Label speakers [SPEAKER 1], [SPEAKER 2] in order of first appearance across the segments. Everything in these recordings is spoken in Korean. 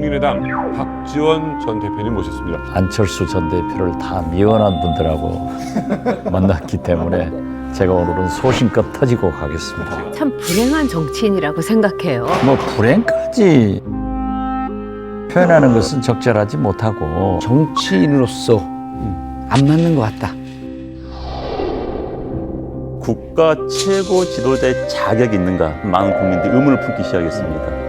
[SPEAKER 1] 국민의당 박지원 전 대표님 모셨습니다.
[SPEAKER 2] 안철수 전 대표를 다 미워한 분들하고 만났기 때문에 제가 오늘은 소신껏 터지고 가겠습니다.
[SPEAKER 3] 참 불행한 정치인이라고 생각해요.
[SPEAKER 2] 뭐 불행까지 표현하는 것은 적절하지 못하고
[SPEAKER 4] 정치인으로서 안 맞는 것 같다.
[SPEAKER 5] 국가 최고 지도자의 자격이 있는가 많은 국민들이 의문을 품기 시작했습니다.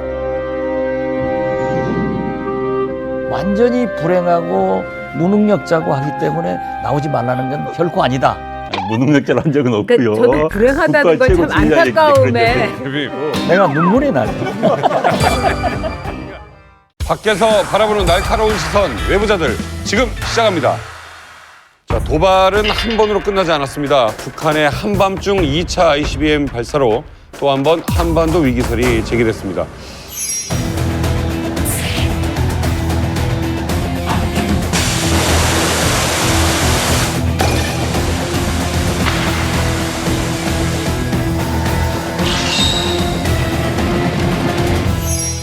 [SPEAKER 2] 완전히 불행하고 무능력자고 하기 때문에 나오지 말라는 건 결코 아니다.
[SPEAKER 5] 무능력자를 한 적은 없고요.
[SPEAKER 3] 저도 불행하다는 건 참 안타까움에.
[SPEAKER 2] 내가 눈물이 나네.
[SPEAKER 1] 밖에서 바라보는 날카로운 시선, 외부자들 지금 시작합니다. 자, 도발은 한 번으로 끝나지 않았습니다. 북한의 한밤중 2차 ICBM 발사로 또 한 번 한반도 위기설이 제기됐습니다.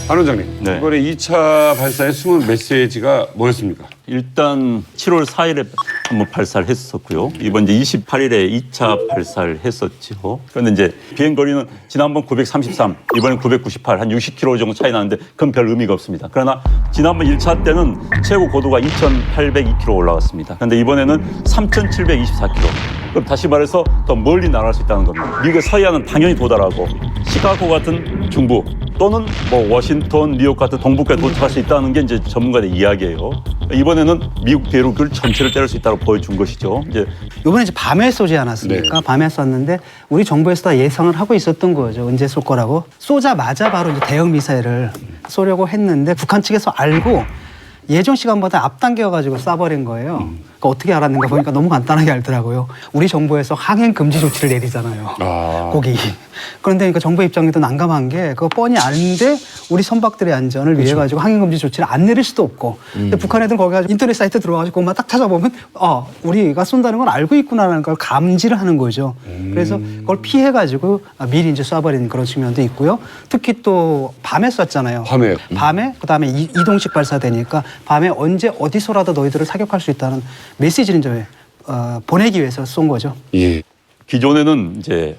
[SPEAKER 1] 안 원장님,
[SPEAKER 5] 네.
[SPEAKER 1] 이번에 2차 발사의 숨은 메시지가 뭐였습니까?
[SPEAKER 5] 일단 7월 4일에 한번 발사를 했었고요. 이번 이제 28일에 2차 발사를 했었죠. 그런데 이제 비행 거리는 지난번 933, 이번엔 998, 한 60km 정도 차이 나는데 그건 별 의미가 없습니다. 그러나 지난번 1차 때는 최고 고도가 2,802km 올라갔습니다. 그런데 이번에는 3,724km. 그럼 다시 말해서 더 멀리 날아갈 수 있다는 겁니다. 미국의 서해안은 당연히 도달하고 시카고 같은 중부 또는 뭐 워싱턴, 뉴욕 같은 동북부에 도착할 수 있다는 게 이제 전문가들의 이야기예요. 이번에는 미국 대륙을 전체를 때릴 수 있다고 보여준 것이죠.
[SPEAKER 6] 이번에 이제 밤에 쏘지 않았습니까?
[SPEAKER 1] 네.
[SPEAKER 6] 밤에 쐈는데 우리 정부에서 다 예상을 하고 있었던 거죠. 언제 쏠 거라고. 쏘자마자 바로 이제 대형 미사일을 쏘려고 했는데 북한 측에서 알고 예정 시간보다 앞당겨가지고 쏴버린 거예요. 그러니까 어떻게 알았는가 보니까 너무 간단하게 알더라고요. 우리 정부에서 항행 금지 조치를 내리잖아요. 거기. 그런데 그러니까 정부 입장에도 난감한 게 그거 뻔히 아는데 우리 선박들의 안전을 위해 가지고 항행 금지 조치를 안 내릴 수도 없고. 근데 북한 애들은 거기 가지고 인터넷 사이트 들어가지고 그것만 딱 찾아보면 우리가 쏜다는 걸 알고 있구나라는 걸 감지를 하는 거죠. 그래서 그걸 피해 가지고 미리 이제 쏴버리는 그런 측면도 있고요. 특히 또 밤에 쐈잖아요. 밤에 그다음에 이동식 발사되니까 밤에 언제 어디서라도 너희들을 사격할 수 있다는 메시지를 이제 보내기 위해서 쏜 거죠.
[SPEAKER 1] 예.
[SPEAKER 5] 기존에는 이제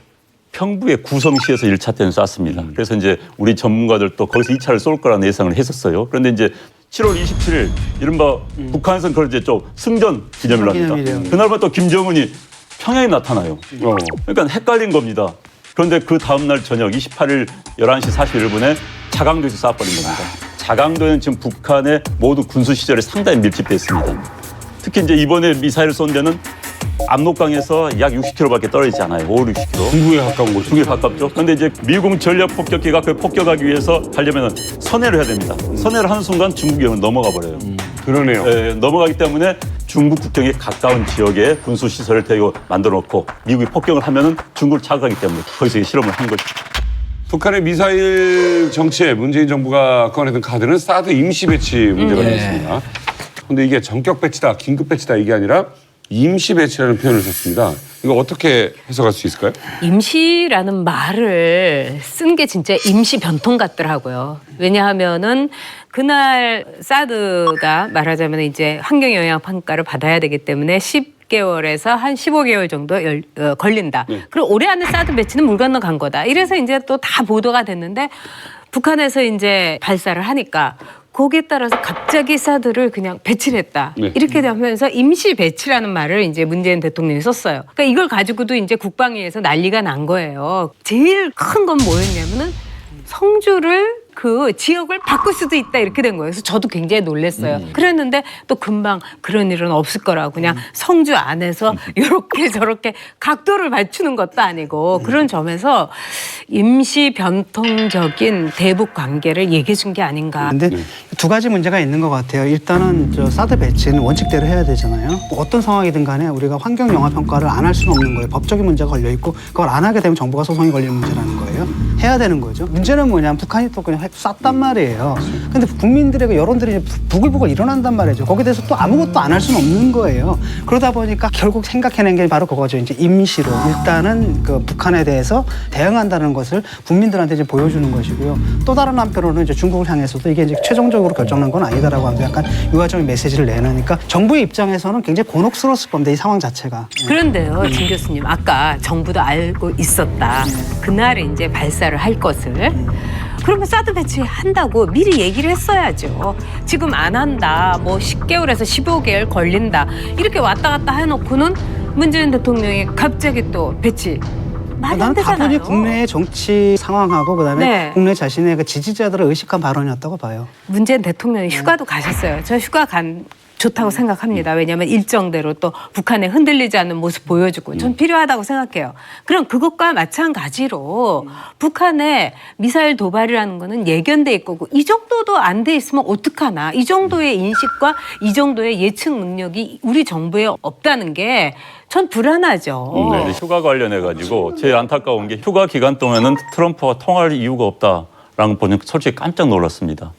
[SPEAKER 5] 평부의 구성시에서 1차 때는 쐈습니다. 그래서 이제 우리 전문가들도 거기서 2차를 쏠 거라는 예상을 했었어요. 그런데 이제 7월 27일 이른바 북한에서는 그걸 이제 좀 승전 기념일로 합니다.
[SPEAKER 6] 기념일이에요.
[SPEAKER 5] 그날부터 또 김정은이 평양에 나타나요. 그러니까 헷갈린 겁니다. 그런데 그 다음날 저녁 28일 11시 41분에 자강도에서 쏴버린 겁니다. 자강도에는 지금 북한의 모두 군수시설이 상당히 밀집되어 있습니다. 특히 이제 이번에 미사일을 쏜 데는 압록강에서 약 60km밖에 떨어지지 않아요. 5, 60km.
[SPEAKER 1] 중국에 가까운 곳이죠.
[SPEAKER 5] 중국에 가깝죠. 그런데 이제 미국 전략 폭격기가 그 폭격하기 위해서 하려면 선회를 해야 됩니다. 선회를 하는 순간 중국 영을 넘어가 버려요.
[SPEAKER 1] 그러네요.
[SPEAKER 5] 넘어가기 때문에 중국 국경에 가까운 지역에 군수 시설을 대고 만들어 놓고 미국이 폭격을 하면은 중국을 자극하기 때문에 거기서 실험을 한 거죠.
[SPEAKER 1] 북한의 미사일 정치에 문재인 정부가 꺼내든 카드는 사드 임시 배치 문제가 있습니다. 그런데 이게 전격 배치다, 긴급 배치다 이게 아니라 임시 배치라는 표현을 썼습니다. 이거 어떻게 해석할 수 있을까요?
[SPEAKER 3] 임시라는 말을 쓴 게 진짜 임시 변통 같더라고요. 왜냐하면은 그날 사드가 말하자면 이제 환경 영향 평가를 받아야 되기 때문에 10개월에서 한 15개월 정도 걸린다. 그리고 올해 안에 사드 배치는 물 건너 간 거다. 이래서 이제 또 다 보도가 됐는데 북한에서 이제 발사를 하니까 거기에 따라서 갑자기 사드를 그냥 배치를 했다. 이렇게 되면서 임시 배치라는 말을 이제 문재인 대통령이 썼어요. 그러니까 이걸 가지고도 이제 국방위에서 난리가 난 거예요. 제일 큰 건 뭐였냐면은 성주를 그 지역을 바꿀 수도 있다 이렇게 된 거예요. 그래서 저도 굉장히 놀랐어요. 그랬는데 또 금방 그런 일은 없을 거라고 그냥 성주 안에서 이렇게 저렇게 각도를 맞추는 것도 아니고 그런 점에서 임시 변통적인 대북 관계를 얘기해 준 게 아닌가.
[SPEAKER 6] 근데 두 가지 문제가 있는 것 같아요. 일단은 저 사드 배치는 원칙대로 해야 되잖아요. 어떤 상황이든 간에 우리가 환경 영향 평가를 안 할 수는 없는 거예요. 법적인 문제가 걸려 있고 그걸 안 하게 되면 정부가 소송이 걸리는 문제라는 거예요. 해야 되는 거죠. 문제는 뭐냐면 북한이 또 그냥 쌌단 말이에요. 근데 국민들의 여론들이 이제 부글부글 일어난단 말이죠. 거기에 대해서 또 아무것도 안 할 수는 없는 거예요. 그러다 보니까 결국 생각해낸 게 바로 그거죠. 이제 임시로 일단은 그 북한에 대해서 대응한다는 것을 국민들한테 이제 보여주는 것이고요. 또 다른 한편으로는 이제 중국을 향해서도 이게 이제 최종적으로 결정난 건 아니다라고 하면서 약간 유화적인 메시지를 내놓으니까 정부의 입장에서는 굉장히 곤혹스러웠을 겁니다. 이 상황 자체가.
[SPEAKER 3] 그런데요, 진 교수님, 아까 정부도 알고 있었다. 그날에 이제 발사를 할 것을. 그러면 사드 배치한다고 미리 얘기를 했어야죠. 지금 안 한다. 뭐 10개월에서 15개월 걸린다. 이렇게 왔다 갔다 해놓고는 문재인 대통령이 갑자기 또 배치. 말이 안
[SPEAKER 6] 나는
[SPEAKER 3] 되잖아요.
[SPEAKER 6] 다분히 국내의 정치 상황하고 그다음에
[SPEAKER 3] 네.
[SPEAKER 6] 국내 자신의 그 지지자들을 의식한 발언이었다고 봐요.
[SPEAKER 3] 문재인 대통령이 휴가도 가셨어요. 저 휴가 좋다고 생각합니다. 왜냐하면 일정대로 또 북한에 흔들리지 않는 모습 보여주고 전 필요하다고 생각해요. 그럼 그것과 마찬가지로 북한의 미사일 도발이라는 거는 예견돼 있고 이 정도도 안 돼 있으면 어떡하나. 이 정도의 인식과 이 정도의 예측 능력이 우리 정부에 없다는 게 전 불안하죠.
[SPEAKER 5] 네, 휴가 관련해 가지고 제일 안타까운 게 휴가 기간 동안은 트럼프와 통화할 이유가 없다라는 거 보니 솔직히 깜짝 놀랐습니다.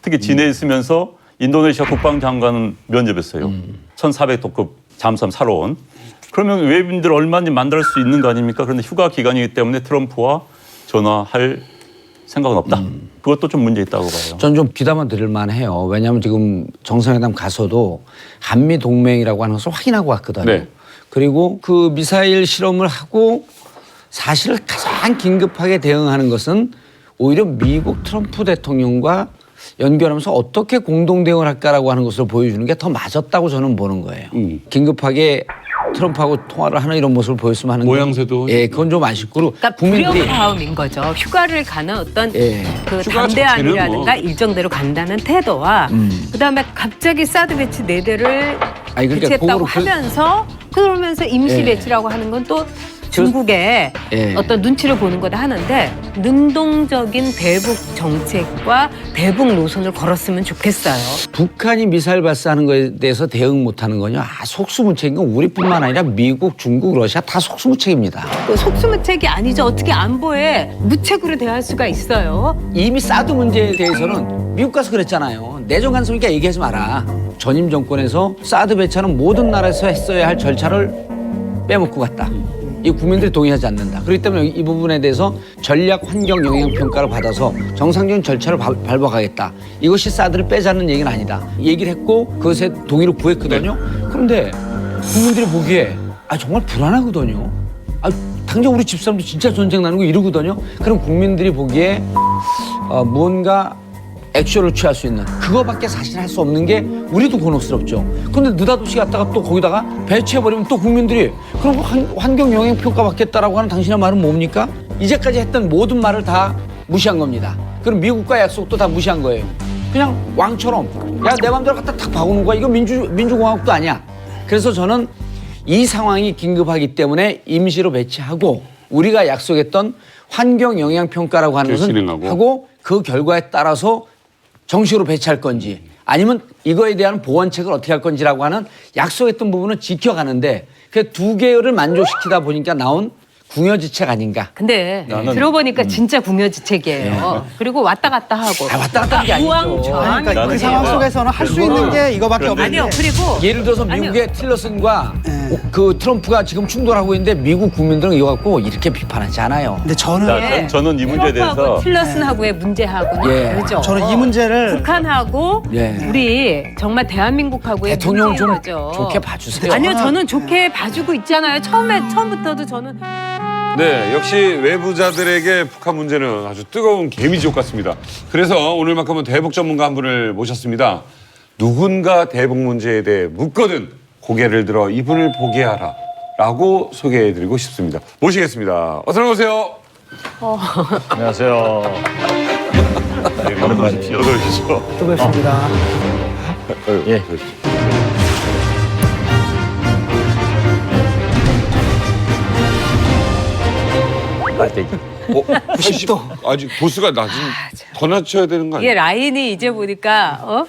[SPEAKER 5] 특히 진해에 있으면서 인도네시아 국방장관은 면접했어요. 1400도급 잠수함 사러 온. 그러면 외국인들 얼마든지 만날 수 있는 거 아닙니까? 그런데 휴가 기간이기 때문에 트럼프와 전화할 생각은 없다. 그것도 좀 문제 있다고 봐요.
[SPEAKER 4] 전 좀 귀담아 들을 만해요. 왜냐하면 지금 정상회담 가서도 한미 동맹이라고 하는 것을 확인하고 왔거든요.
[SPEAKER 1] 네.
[SPEAKER 4] 그리고 그 미사일 실험을 하고 사실 가장 긴급하게 대응하는 것은 오히려 미국 트럼프 대통령과 연결하면서 어떻게 공동 대응을 할까라고 하는 것을 보여주는 게 더 맞았다고 저는 보는 거예요. 긴급하게 트럼프하고 통화를 하는 이런 모습을 보였으면 하는
[SPEAKER 1] 모양새도.
[SPEAKER 4] 예, 그건 좀 아쉽고
[SPEAKER 3] 그러니까 불협화음인 거죠. 휴가를 가는 어떤
[SPEAKER 4] 예.
[SPEAKER 3] 그
[SPEAKER 1] 휴가
[SPEAKER 3] 담대함이라든가
[SPEAKER 1] 자체는 뭐.
[SPEAKER 3] 일정대로 간다는 태도와 그다음에 갑자기 사드 배치 4대를
[SPEAKER 4] 아니, 그러니까
[SPEAKER 3] 배치했다고
[SPEAKER 4] 그거로
[SPEAKER 3] 하면서 그러면서 임시
[SPEAKER 4] 예.
[SPEAKER 3] 배치라고 하는 건 또 중국의
[SPEAKER 4] 예.
[SPEAKER 3] 어떤 눈치를 보는 거다 하는데 능동적인 대북 정책과 대북 노선을 걸었으면 좋겠어요.
[SPEAKER 4] 북한이 미사일 발사하는 거에 대해서 대응 못하는 건요. 속수무책인 건 우리뿐만 아니라 미국, 중국, 러시아 다 속수무책입니다.
[SPEAKER 3] 그 속수무책이 아니죠. 어떻게 안보에 무책으로 대할 수가 있어요.
[SPEAKER 4] 이미 사드 문제에 대해서는 미국 가서 그랬잖아요. 내정 간섭이니까 얘기하지 마라. 전임 정권에서 사드 배치하는 모든 나라에서 했어야 할 절차를 빼먹고 갔다. 이 국민들이 동의하지 않는다. 그렇기 때문에 이 부분에 대해서 전략 환경 영향 평가를 받아서 정상적인 절차를 밟아가겠다. 이것이 사드를 빼자는 얘기는 아니다. 얘기를 했고 그것에 동의를 구했거든요. 그런데 국민들이 보기에 정말 불안하거든요. 당장 우리 집사람도 진짜 전쟁 나는 거 이러거든요. 그럼 국민들이 보기에 무언가 액션을 취할 수 있는 그거밖에 사실 할 수 없는 게 우리도 곤혹스럽죠. 그런데 느닷없이 갔다가 또 거기다가 배치해버리면 또 국민들이 그럼 환경 영향 평가 받겠다라고 하는 당신의 말은 뭡니까? 이제까지 했던 모든 말을 다 무시한 겁니다. 그럼 미국과 약속도 다 무시한 거예요. 그냥 왕처럼 야 내 맘대로 갖다 탁 박아놓은 거야. 이거 민주공화국도 아니야. 그래서 저는 이 상황이 긴급하기 때문에 임시로 배치하고 우리가 약속했던 환경 영향 평가라고 하는 것은
[SPEAKER 1] 진행하고.
[SPEAKER 4] 하고 그 결과에 따라서 정식으로 배치할 건지 아니면 이거에 대한 보완책을 어떻게 할 건지라고 하는 약속했던 부분은 지켜가는데 그 두 개를 만족시키다 보니까 나온 궁여지책 아닌가.
[SPEAKER 3] 근데 들어보니까 진짜 궁여지책이에요. 그리고 왔다 갔다 하고.
[SPEAKER 4] 왔다 갔다 하는 게 아니죠.
[SPEAKER 3] 우왕좌왕.
[SPEAKER 6] 그러니까 그
[SPEAKER 5] 나는
[SPEAKER 6] 상황
[SPEAKER 5] 이거-
[SPEAKER 6] 속에서는 할 수 있는 게 이거밖에 없는데.
[SPEAKER 3] 아니요. 그리고
[SPEAKER 4] 예를 들어서 미국의 틸러슨과 그 트럼프가 지금 충돌하고 있는데 미국 국민들은 이거 갖고 이렇게 비판하지 않아요.
[SPEAKER 6] 근데 저는
[SPEAKER 5] 자, 저는 이 문제에 대해서
[SPEAKER 3] 트럼프하고 틸러슨하고의 문제하고는
[SPEAKER 4] 예.
[SPEAKER 3] 다르죠.
[SPEAKER 6] 저는 이 문제를
[SPEAKER 3] 북한하고
[SPEAKER 4] 예.
[SPEAKER 3] 우리 정말 대한민국하고의
[SPEAKER 4] 대통령 좀
[SPEAKER 3] 문제인 거죠.
[SPEAKER 4] 좋게 봐주세요.
[SPEAKER 3] 아니요, 저는 좋게 봐주고 있잖아요. 처음부터도 저는.
[SPEAKER 1] 네, 역시 외부자들에게 북한 문제는 아주 뜨거운 개미지옥 같습니다. 그래서 오늘만큼은 대북 전문가 한 분을 모셨습니다. 누군가 대북 문제에 대해 묻거든 고개를 들어 이분을 보게 하라 라고 소개해드리고 싶습니다. 모시겠습니다. 어서 오세요.
[SPEAKER 2] 안녕하세요.
[SPEAKER 5] 어서 오십시오.
[SPEAKER 6] 또 뵙습니다.
[SPEAKER 2] 예.
[SPEAKER 1] 어, 90도. 아직 보스가 낮은, 더 낮춰야 되는 거
[SPEAKER 3] 이게
[SPEAKER 1] 아니에요?
[SPEAKER 3] 라인이 이제 보니까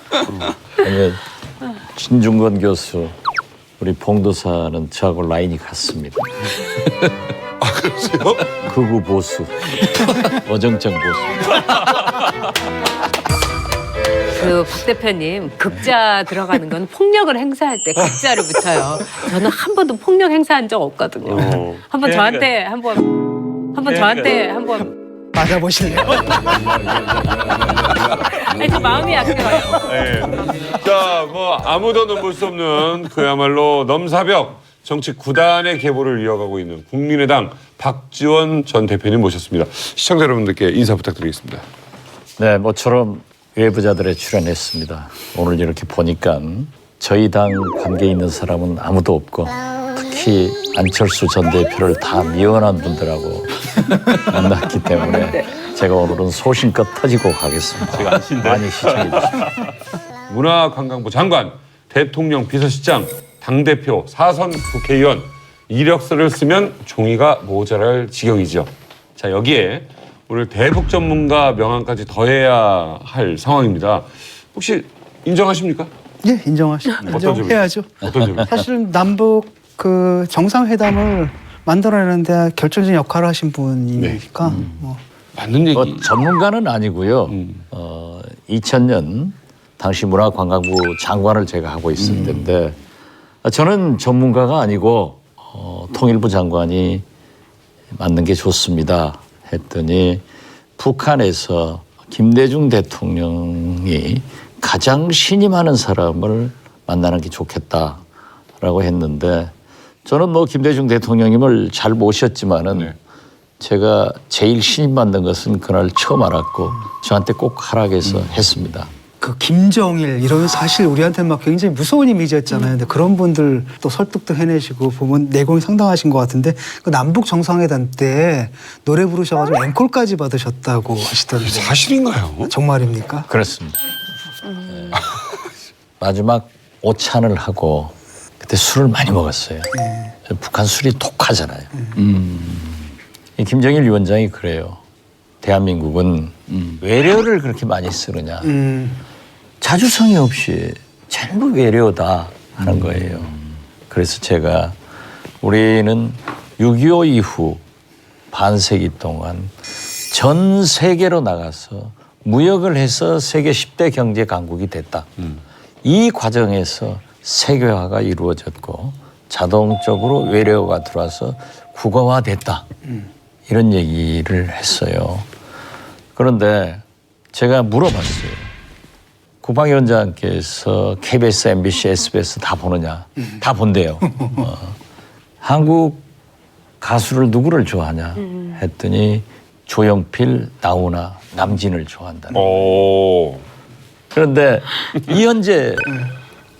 [SPEAKER 2] 아니, 신중건 교수, 우리 봉도사는 저하고 라인이 같습니다.
[SPEAKER 1] 그러세요?
[SPEAKER 2] 극우 보수, 어정쩡 보수.
[SPEAKER 3] 그 박 대표님 극자 들어가는 건 폭력을 행사할 때 극자를 붙여요. 저는 한 번도 폭력 행사한 적 없거든요. 한번 저한테 한번
[SPEAKER 6] 맞아보실래요?
[SPEAKER 3] 아니 저 마음이 약해요.
[SPEAKER 1] 자, 뭐 아무도 넘볼 수 없는 그야말로 넘사벽 정치 9단의 계보를 이어가고 있는 국민의당 박지원 전 대표님 모셨습니다. 시청자 여러분들께 인사 부탁드리겠습니다.
[SPEAKER 2] 네, 모처럼 외부자들에 출연했습니다. 오늘 이렇게 보니까 저희 당 관계 있는 사람은 아무도 없고 특히 안철수 전 대표를 다 미워한 분들하고 만났기 때문에 제가 오늘은 소신껏 터지고 가겠습니다.
[SPEAKER 5] 제가 안신데.
[SPEAKER 2] 많이 시청해 주십시오.
[SPEAKER 1] 문화관광부 장관, 대통령 비서실장, 당대표, 사선 국회의원 이력서를 쓰면 종이가 모자랄 지경이죠. 자, 여기에 오늘 대북 전문가 명함까지 더해야 할 상황입니다. 혹시 인정하십니까?
[SPEAKER 6] 예, 인정해야죠.
[SPEAKER 1] 어떤 점이요?
[SPEAKER 6] 사실 남북 그 정상회담을 만들어내는데 결정적인 역할을 하신 분이니까 뭐.
[SPEAKER 1] 맞는 얘기.
[SPEAKER 2] 전문가는 아니고요. 2000년 당시 문화관광부 장관을 제가 하고 있었는데 저는 전문가가 아니고 통일부 장관이 맞는 게 좋습니다 했더니 북한에서 김대중 대통령이 가장 신임하는 사람을 만나는 게 좋겠다라고 했는데 저는 뭐 김대중 대통령님을 잘 모셨지만은
[SPEAKER 1] 네.
[SPEAKER 2] 제가 제일 신임받는 것은 그날 처음 알았고 저한테 꼭 하라고 했습니다.
[SPEAKER 6] 그 김정일 이러면 사실 우리한테 막 굉장히 무서운 이미지였잖아요. 근데 그런 분들 또 설득도 해내시고 보면 내공이 상당하신 것 같은데 그 남북 정상회담 때 노래 부르셔가지고 앵콜까지 받으셨다고 하시던데
[SPEAKER 1] 사실인가요?
[SPEAKER 6] 정말입니까?
[SPEAKER 2] 그렇습니다. 마지막 오찬을 하고 그때 술을 많이 먹었어요. 북한 술이 독하잖아요. 이 김정일 위원장이 그래요. 대한민국은 외래어를 그렇게 많이 쓰느냐. 자주성이 없이 전부 외래어다 하는 거예요. 그래서 제가 우리는 6.25 이후 반세기 동안 전 세계로 나가서 무역을 해서 세계 10대 경제 강국이 됐다. 이 과정에서 세계화가 이루어졌고 자동적으로 외래어가 들어와서 국어화됐다. 이런 얘기를 했어요. 그런데 제가 물어봤어요. 국방위원장께서 KBS, MBC, SBS 다 보느냐? 다 본대요. 한국 가수를 누구를 좋아하냐? 했더니 조용필, 나훈아, 남진을 좋아한다는 거예요.
[SPEAKER 1] 오.
[SPEAKER 2] 그런데 이현재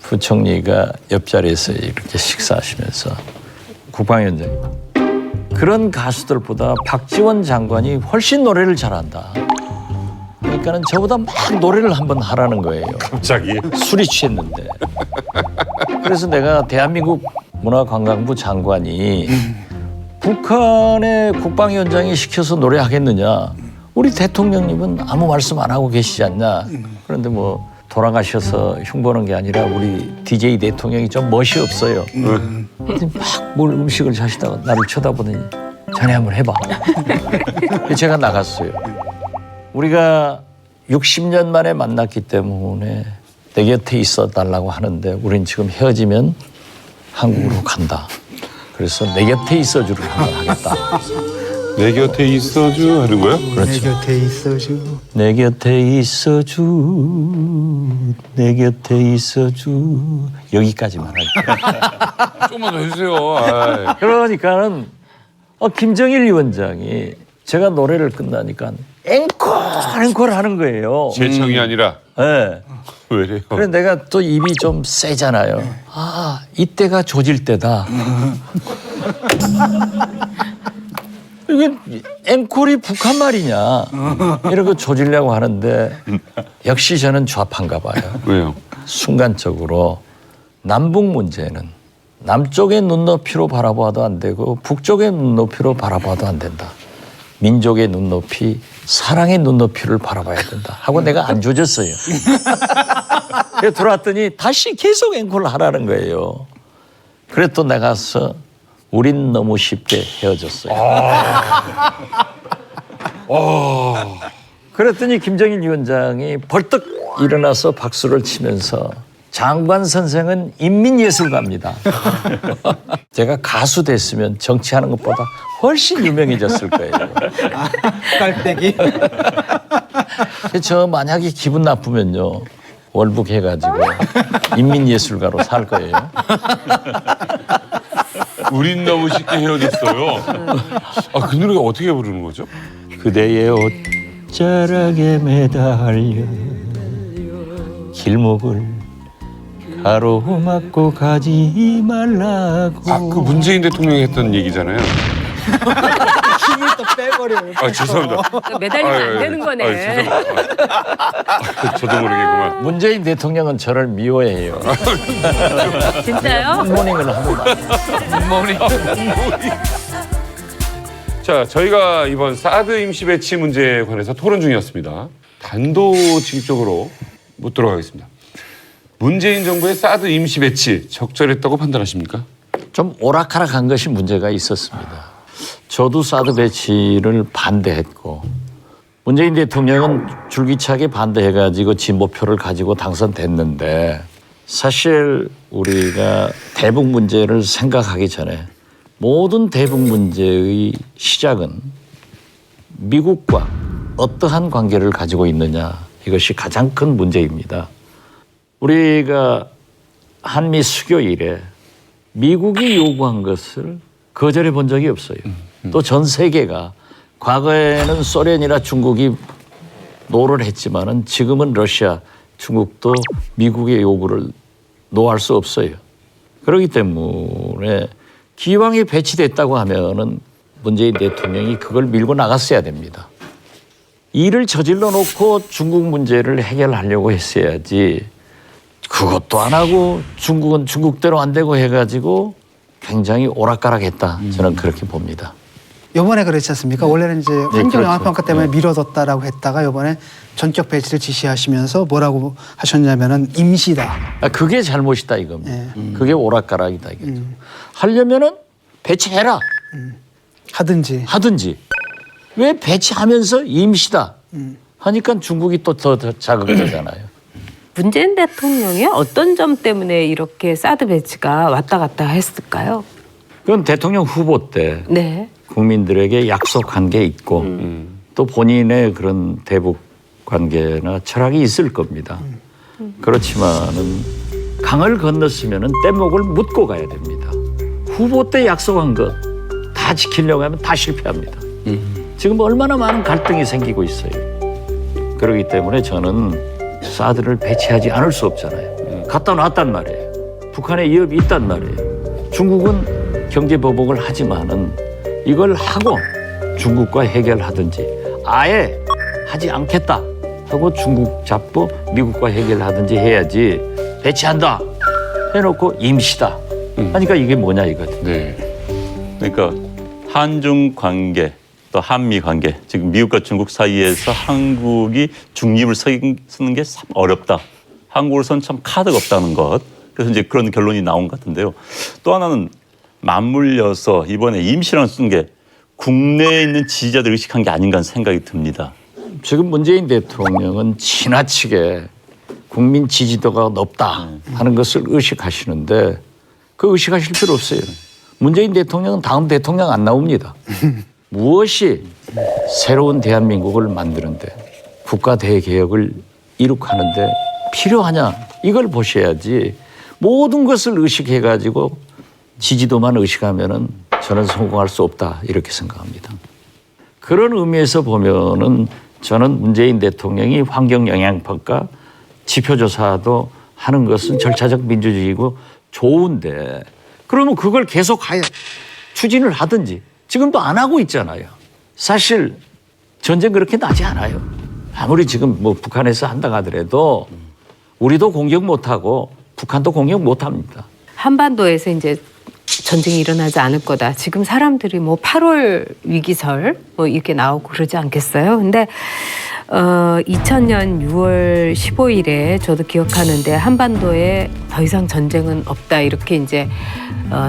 [SPEAKER 2] 부총리가 옆자리에서 이렇게 식사하시면서 국방위원장이 그런 가수들보다 박지원 장관이 훨씬 노래를 잘한다. 그러니까는 저보다 막 노래를 한번 하라는 거예요.
[SPEAKER 1] 갑자기.
[SPEAKER 2] 술이 취했는데. 그래서 내가 대한민국 문화관광부 장관이 북한의 국방위원장이 시켜서 노래하겠느냐. 우리 대통령님은 아무 말씀 안 하고 계시지 않냐. 그런데 뭐 돌아가셔서 흉보는 게 아니라 우리 DJ 대통령이 좀 멋이 없어요. 막 뭘 음식을 하시다가 나를 쳐다보더니 자네 한번 해봐. 제가 나갔어요. 우리가 60년 만에 만났기 때문에 내 곁에 있어 달라고 하는데 우린 지금 헤어지면 한국으로 간다. 그래서 내 곁에 있어주를 한번 하겠다.
[SPEAKER 1] 내 곁에 있어줘 하는 거야?
[SPEAKER 6] 내 곁에 있어주.
[SPEAKER 2] 내 곁에 있어주. 내 곁에 있어주. 여기까지만 할게요.
[SPEAKER 1] 조금만 더 해주세요. 아이.
[SPEAKER 2] 그러니까는 김정일 위원장이 제가 노래를 끝나니까 앵콜 하는 거예요.
[SPEAKER 1] 제청이 아니라
[SPEAKER 2] 네.
[SPEAKER 1] 왜래요?
[SPEAKER 2] 그래 내가 또 입이 좀 세잖아요. 아 이때가 조질 때다. 이게 앵콜이 북한 말이냐 이러고 조지려고 하는데 역시 저는 좌파인가 봐요.
[SPEAKER 1] 왜요?
[SPEAKER 2] 순간적으로 남북 문제는 남쪽의 눈높이로 바라봐도 안 되고 북쪽의 눈높이로 바라봐도 안 된다. 민족의 눈높이, 사랑의 눈높이를 바라봐야 된다 하고 내가 안 조졌어요. 그래서 들어왔더니 다시 계속 앵콜을 하라는 거예요. 그래 또 나가서 우린 너무 쉽게 헤어졌어요. 그랬더니 김정일 위원장이 벌떡 일어나서 박수를 치면서 장관 선생은 인민예술가입니다. 제가 가수 됐으면 정치하는 것보다 훨씬 유명해졌을 거예요.
[SPEAKER 6] 깔때기.
[SPEAKER 2] 저 만약에 기분 나쁘면요. 월북해가지고 인민예술가로 살 거예요.
[SPEAKER 1] 우린 너무 쉽게 헤어졌어요. 아, 그 노래가 어떻게 부르는 거죠?
[SPEAKER 2] 그대의 옷자락에 매달려 길목을 가로막고 가지 말라고.
[SPEAKER 1] 아, 그 문재인 대통령이 했던 얘기잖아요.
[SPEAKER 6] 힘을 또 빼버려요.
[SPEAKER 1] 아, 죄송합니다.
[SPEAKER 3] 매달리면 안 되는 거네.
[SPEAKER 1] 죄송합니다. 저도 모르겠구만.
[SPEAKER 2] 문재인 대통령은 저를 미워해요.
[SPEAKER 3] 진짜요?
[SPEAKER 2] 굿모닝을 합니다.
[SPEAKER 1] 자, 저희가 이번 사드 임시 배치 문제에 관해서 토론 중이었습니다. 단도직입적으로 묻도록 하겠습니다. 문재인 정부의 사드 임시 배치 적절했다고 판단하십니까?
[SPEAKER 2] 좀 오락가락한 것이 문제가 있었습니다. 저도 사드 배치를 반대했고 문재인 대통령은 줄기차게 반대해가지고 진보표를 가지고 당선됐는데 사실 우리가 대북 문제를 생각하기 전에 모든 대북 문제의 시작은 미국과 어떠한 관계를 가지고 있느냐 이것이 가장 큰 문제입니다. 우리가 한미 수교 이래 미국이 요구한 것을 거절해 본 적이 없어요. 또 전 세계가 과거에는 소련이나 중국이 노를 했지만은 지금은 러시아, 중국도 미국의 요구를 노할 수 없어요. 그렇기 때문에 기왕이 배치됐다고 하면은 문재인 대통령이 그걸 밀고 나갔어야 됩니다. 일을 저질러 놓고 중국 문제를 해결하려고 했어야지 그것도 안 하고 중국은 중국대로 안 되고 해가지고 굉장히 오락가락했다. 저는 그렇게 봅니다.
[SPEAKER 6] 이번에 그렇지 않습니까? 원래는 이제
[SPEAKER 2] 그렇죠.
[SPEAKER 6] 환경영향평가 때문에 미뤄뒀다라고 했다가 이번에 전격 배치를 지시하시면서 뭐라고 하셨냐면은 임시다.
[SPEAKER 2] 그게 잘못이다 이겁니다.
[SPEAKER 6] 예.
[SPEAKER 2] 그게 오락가락이다 이거죠. 하려면은 배치해라
[SPEAKER 6] 하든지.
[SPEAKER 2] 왜 배치하면서 임시다 하니까 중국이 또 더 자극되잖아요.
[SPEAKER 3] 문재인 대통령이 어떤 점 때문에 이렇게 사드 배치가 왔다 갔다 했을까요?
[SPEAKER 2] 그건 대통령 후보 때
[SPEAKER 3] 네.
[SPEAKER 2] 국민들에게 약속한 게 있고 또 본인의 그런 대북 관계나 철학이 있을 겁니다. 그렇지만은 강을 건넜으면은 뗏목을 묻고 가야 됩니다. 후보 때 약속한 것 다 지키려고 하면 다 실패합니다. 지금 얼마나 많은 갈등이 생기고 있어요. 그렇기 때문에 저는 사드를 배치하지 않을 수 없잖아요. 갖다 놨단 말이에요. 북한에 위협이 있단 말이에요. 중국은 경제 보복을 하지만은 이걸 하고 중국과 해결하든지 아예 하지 않겠다 하고 중국 잡고 미국과 해결하든지 해야지 배치한다 해놓고 임시다 하니까 이게 뭐냐 이거죠.
[SPEAKER 1] 네.
[SPEAKER 5] 그러니까 한중 관계 또 한미 관계 지금 미국과 중국 사이에서 한국이 중립을 서는 게 참 어렵다. 한국으로서는 참 카드가 없다는 것. 그래서 이제 그런 결론이 나온 것 같은데요. 또 하나는 맞물려서 이번에 임시라는 쓴 게 국내에 있는 지지자들 의식한 게 아닌가 하는 생각이 듭니다.
[SPEAKER 2] 지금 문재인 대통령은 지나치게 국민 지지도가 높다 하는 것을 의식하시는데 그 의식하실 필요 없어요. 문재인 대통령은 다음 대통령 안 나옵니다. 무엇이 새로운 대한민국을 만드는데 국가 대개혁을 이룩하는데 필요하냐 이걸 보셔야지 모든 것을 의식해가지고 지지도만 의식하면은 저는 성공할 수 없다 이렇게 생각합니다. 그런 의미에서 보면은 저는 문재인 대통령이 환경영향평가 지표조사도 하는 것은 절차적 민주주의고 좋은데 그러면 그걸 계속 추진을 하든지 지금도 안 하고 있잖아요. 사실 전쟁 그렇게 나지 않아요. 아무리 지금 뭐 북한에서 한다 하더라도 우리도 공격 못하고 북한도 공격 못합니다.
[SPEAKER 3] 한반도에서 이제 전쟁이 일어나지 않을 거다. 지금 사람들이 뭐 8월 위기설 뭐 이렇게 나오고 그러지 않겠어요? 근데 2000년 6월 15일에 저도 기억하는데 한반도에 더 이상 전쟁은 없다 이렇게 이제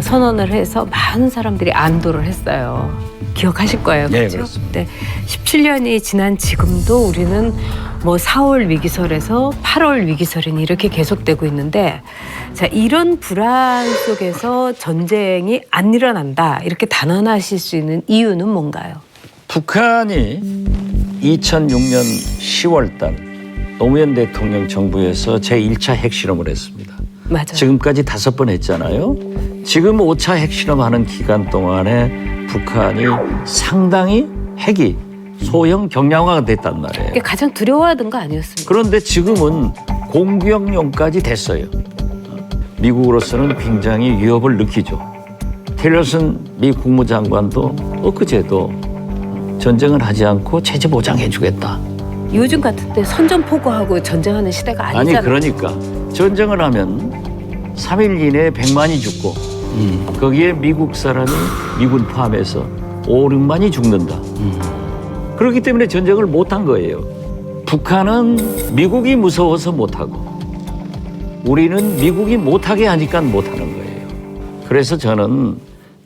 [SPEAKER 3] 선언을 해서 많은 사람들이 안도를 했어요. 기억하실 거예요.
[SPEAKER 2] 네,
[SPEAKER 3] 그렇죠?
[SPEAKER 2] 그렇습니다.
[SPEAKER 3] 네. 17년이 지난 지금도 우리는 뭐 4월 위기설에서 8월 위기설이 이렇게 계속되고 있는데 자, 이런 불안 속에서 전쟁이 안 일어난다 이렇게 단언하실 수 있는 이유는 뭔가요?
[SPEAKER 2] 북한이 2006년 10월 달 노무현 대통령 정부에서 제1차 핵실험을 했습니다.
[SPEAKER 3] 맞아요.
[SPEAKER 2] 지금까지 5번 했잖아요. 지금 5차 핵실험하는 기간 동안에 북한이 상당히 핵이 소형 경량화가 됐단 말이에요.
[SPEAKER 3] 그게 가장 두려워하던 거 아니었습니까?
[SPEAKER 2] 그런데 지금은 공격용까지 됐어요. 미국으로서는 굉장히 위협을 느끼죠. 틸러슨 미 국무장관도 엊그제도 전쟁을 하지 않고 체제 보장해주겠다.
[SPEAKER 3] 요즘 같은 때 선전포고하고 전쟁하는 시대가
[SPEAKER 2] 아니
[SPEAKER 3] 아니잖아요.
[SPEAKER 2] 그러니까 전쟁을 하면 3일 이내에 100만이 죽고 거기에 미국 사람이 미군 포함해서 5, 6만이 죽는다. 그렇기 때문에 전쟁을 못한 거예요. 북한은 미국이 무서워서 못하고 우리는 미국이 못하게 하니까 못하는 거예요. 그래서 저는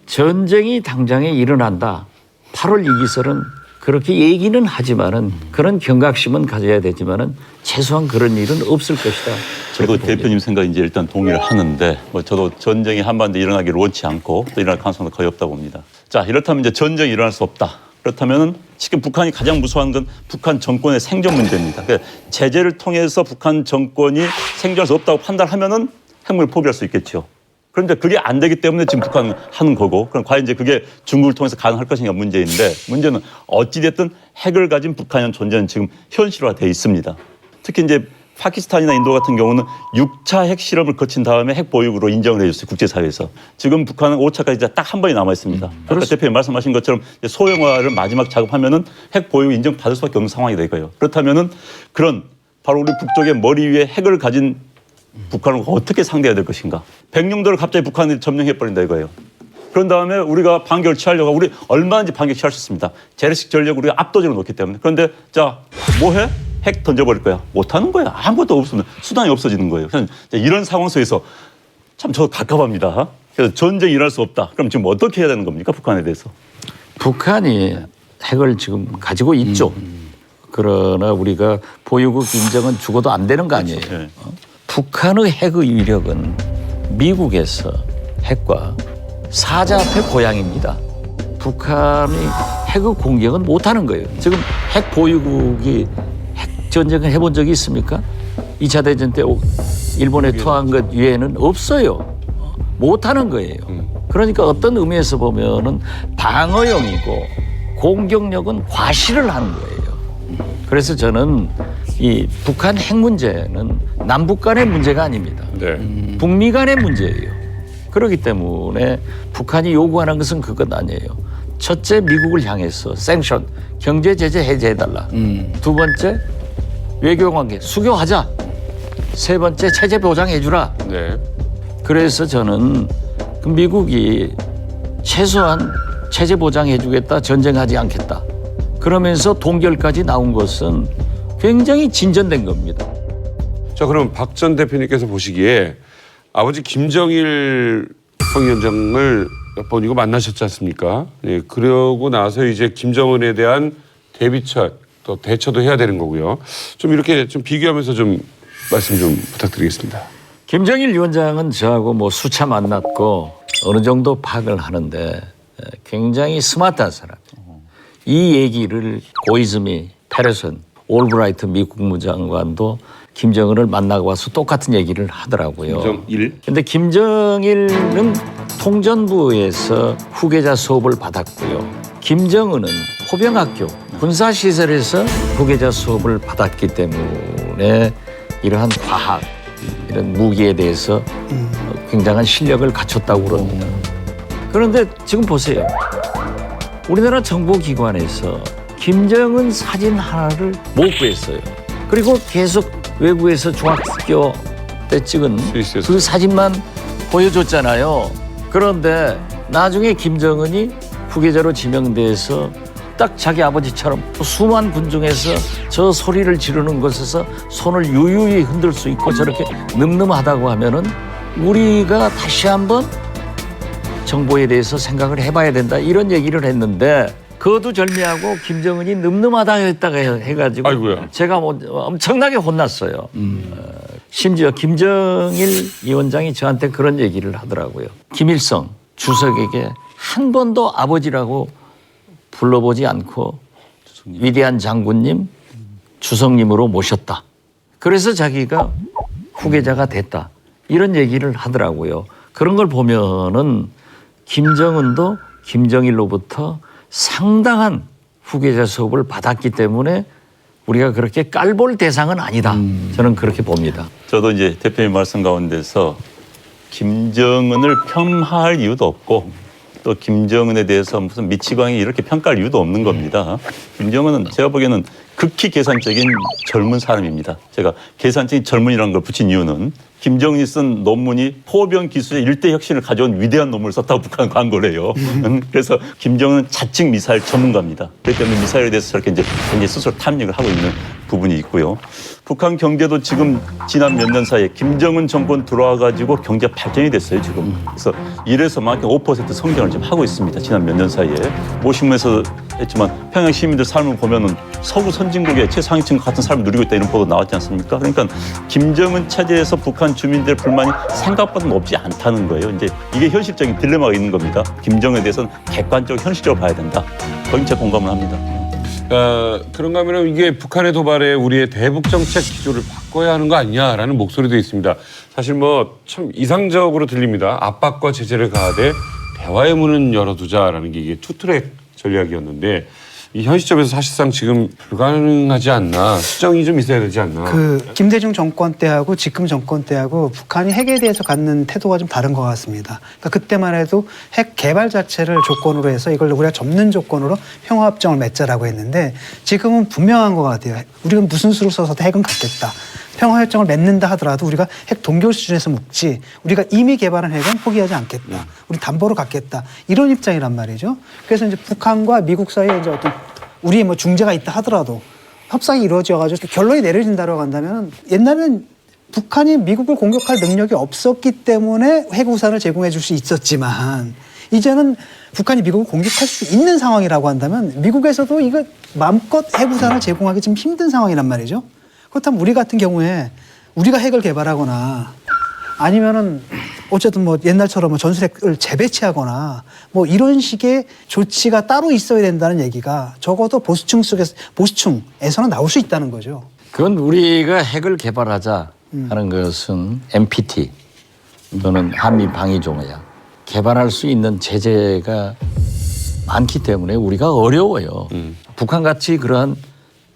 [SPEAKER 2] 전쟁이 당장에 일어난다. 8월 이기설은 그렇게 얘기는 하지만은 그런 경각심은 가져야 되지만은 최소한 그런 일은 없을 것이다.
[SPEAKER 5] 저도 대표님 생각 이제 일단 동의를 하는데 뭐 저도 전쟁이 한반도에 일어나기를 원치 않고 또 일어날 가능성도 거의 없다고 봅니다. 자, 이렇다면 이제 전쟁이 일어날 수 없다. 그렇다면은 지금 북한이 가장 무서워하는 건 북한 정권의 생존 문제입니다. 그러니까 제재를 통해서 북한 정권이 생존할 수 없다고 판단하면은 핵무기를 포기할 수 있겠죠. 그런데 그게 안 되기 때문에 지금 북한은 하는 거고, 그럼 과연 이제 그게 중국을 통해서 가능할 것인가 문제인데, 문제는 어찌됐든 핵을 가진 북한의 존재는 지금 현실화되어 있습니다. 특히 이제 파키스탄이나 인도 같은 경우는 6차 핵 실험을 거친 다음에 핵 보유국으로 인정을 해줬어요, 국제사회에서. 지금 북한은 5차까지 딱 한 번이 남아 있습니다. 아까 대표님 말씀하신 것처럼 소형화를 마지막 작업하면은 핵 보유국 인정 받을 수밖에 없는 상황이 될 거예요. 그렇다면은 그런 바로 우리 북쪽의 머리 위에 핵을 가진 북한을 어떻게 상대해야 될 것인가. 백령도를 갑자기 북한이 점령해버린다 이거예요. 그런 다음에 우리가 반격을 취하려고 우리 얼마든지 반격 취할 수 있습니다. 재래식 전력을 우리가 압도적으로 놓기 때문에. 그런데 자, 뭐 해? 핵 던져버릴 거야. 못하는 거야. 아무것도 없으면 수단이 없어지는 거예요. 그래서 이런 상황 속에서 참 저 갑갑합니다. 그래서 전쟁이 일어날 수 없다. 그럼 지금 어떻게 해야 되는 겁니까? 북한에 대해서.
[SPEAKER 2] 북한이 핵을 지금 가지고 있죠. 그러나 우리가 보유국 인정은 죽어도 안 되는 거 아니에요.
[SPEAKER 5] 네.
[SPEAKER 2] 북한의 핵의 위력은 미국에서 핵과 사자 앞에 고향입니다. 북한이 핵의 공격은 못하는 거예요. 지금 핵 보유국이 핵 전쟁을 해본 적이 있습니까? 2차 대전 때 일본에 투하한 것 외에는 없어요. 못하는 거예요. 그러니까 어떤 의미에서 보면은 방어용이고 공격력은 과시를 하는 거예요. 그래서 저는 이 북한 핵 문제는 남북 간의 문제가 아닙니다.
[SPEAKER 1] 네.
[SPEAKER 2] 북미 간의 문제예요. 그렇기 때문에 북한이 요구하는 것은 그것 아니에요. 첫째, 미국을 향해서 생션, 경제 제재 해제해달라. 두 번째, 외교관계 수교하자. 세 번째, 체제 보장해주라.
[SPEAKER 1] 네.
[SPEAKER 2] 그래서 저는 그 미국이 최소한 체제 보장해주겠다, 전쟁하지 않겠다. 그러면서 동결까지 나온 것은 굉장히 진전된 겁니다.
[SPEAKER 1] 자, 그럼 박 전 대표님께서 보시기에 아버지 김정일 국방위원장을 몇 번이고 만나셨지 않습니까? 네, 그러고 나서 이제 김정은에 대한 대비처 또 대처도 해야 되는 거고요. 좀 이렇게 좀 비교하면서 좀 말씀 좀 부탁드리겠습니다.
[SPEAKER 2] 김정일 위원장은 저하고 뭐 수차 만났고 어느 정도 파악을 하는데 굉장히 스마트한 사람이에요. 이 얘기를 고이즈미, 패러슨, 올브라이트 미 국무장관도 김정은을 만나고 와서 똑같은 얘기를 하더라고요.
[SPEAKER 1] 김정일?
[SPEAKER 2] 근데 김정일은 통전부에서 후계자 수업을 받았고요. 김정은은 포병학교 군사시설에서 후계자 수업을 받았기 때문에 이러한 과학, 이런 무기에 대해서 굉장한 실력을 갖췄다고 그럽니다. 그런데 지금 보세요. 우리나라 정보기관에서 김정은 사진 하나를 못 구했어요. 그리고 계속 외부에서 중학교 때 찍은
[SPEAKER 1] 스위스에서.
[SPEAKER 2] 그 사진만 보여줬잖아요. 그런데 나중에 김정은이 후계자로 지명돼서 딱 자기 아버지처럼 수만 군 중에서 저 소리를 지르는 것에서 손을 유유히 흔들 수 있고 저렇게 늠름하다고 하면은 우리가 다시 한번 정보에 대해서 생각을 해봐야 된다 이런 얘기를 했는데 거두절미하고 김정은이 늠름하다 했다가 해가지고
[SPEAKER 1] 아이고야.
[SPEAKER 2] 제가 뭐 엄청나게 혼났어요. 심지어 김정일 위원장이 저한테 그런 얘기를 하더라고요. 김일성 주석에게 한 번도 아버지라고 불러보지 않고 위대한 장군님, 주석님으로 모셨다. 그래서 자기가 후계자가 됐다. 이런 얘기를 하더라고요. 그런 걸 보면은 김정은도 김정일로부터 상당한 후계자 수업을 받았기 때문에 우리가 그렇게 깔볼 대상은 아니다. 저는 그렇게 봅니다.
[SPEAKER 5] 저도 이제 대표님 말씀 가운데서 김정은을 폄하할 이유도 없고 또 김정은에 대해서 무슨 미치광이 이렇게 평가할 이유도 없는 겁니다. 김정은은 제가 보기에는 극히 계산적인 젊은 사람입니다. 제가 계산적인 젊은이라는 걸 붙인 이유는 김정은이 쓴 논문이 포병 기술의 일대 혁신을 가져온 위대한 논문을 썼다고 북한 광고를 해요. 그래서 김정은은 자칭 미사일 전문가입니다. 그렇기 때문에 미사일에 대해서 저렇게 이제 굉장히 스스로 탐닉을 하고 있는 부분이 있고요. 북한 경제도 지금 지난 몇 년 사이에 김정은 정권 들어와 가지고 경제 발전이 됐어요, 지금. 그래서 이래서만큼 5% 성장을 지금 하고 있습니다. 지난 몇 년 사이에. 모신문에서 했지만 평양 시민들 삶을 보면은 서구 선진국의 최상위층 같은 삶을 누리고 있다 이런 보도 나왔지 않습니까? 그러니까 김정은 체제에서 북한 주민들의 불만이 생각보다 높지 않다는 거예요. 이제 이게 현실적인 딜레마가 있는 겁니다. 김정은에 대해서는 객관적으로 현실적으로 봐야 된다. 거긴 제 공감을 합니다.
[SPEAKER 1] 그런가 하면 이게 북한의 도발에 우리의 대북 정책 기조를 바꿔야 하는 거 아니냐라는 목소리도 있습니다. 사실 뭐 참 이상적으로 들립니다. 압박과 제재를 가하되 대화의 문은 열어두자라는 게 이게 투트랙 전략이었는데 이 현 시점에서 사실상 지금 불가능하지 않나, 수정이 좀 있어야 되지 않나.
[SPEAKER 6] 그 김대중 정권 때하고 지금 정권 때하고 북한이 핵에 대해서 갖는 태도가 좀 다른 것 같습니다. 그러니까 그때만 해도 핵 개발 자체를 조건으로 해서 이걸 우리가 접는 조건으로 평화협정을 맺자라고 했는데 지금은 분명한 것 같아요. 우리가 무슨 수를 써서도 핵은 갖겠다. 평화협정을 맺는다 하더라도 우리가 핵 동결 수준에서 묵지 우리가 이미 개발한 핵은 포기하지 않겠다. 우리 담보로 갖겠다. 이런 입장이란 말이죠. 그래서 이제 북한과 미국 사이에 이제 어떤 우리의 뭐 중재가 있다 하더라도 협상이 이루어져가지고 결론이 내려진다고 한다면 옛날에는 북한이 미국을 공격할 능력이 없었기 때문에 핵 우산을 제공해 줄 수 있었지만 이제는 북한이 미국을 공격할 수 있는 상황이라고 한다면 미국에서도 이거 마음껏 핵 우산을 제공하기 좀 힘든 상황이란 말이죠. 그렇다면 우리 같은 경우에 우리가 핵을 개발하거나 아니면은 어쨌든 뭐 옛날처럼 뭐 전술핵을 재배치하거나 뭐 이런 식의 조치가 따로 있어야 된다는 얘기가 적어도 보수층에서는 나올 수 있다는 거죠.
[SPEAKER 2] 그건 우리가 핵을 개발하자 하는 것은 NPT 또는 한미 방위 조약 개발할 수 있는 제재가 많기 때문에 우리가 어려워요. 북한같이 그러한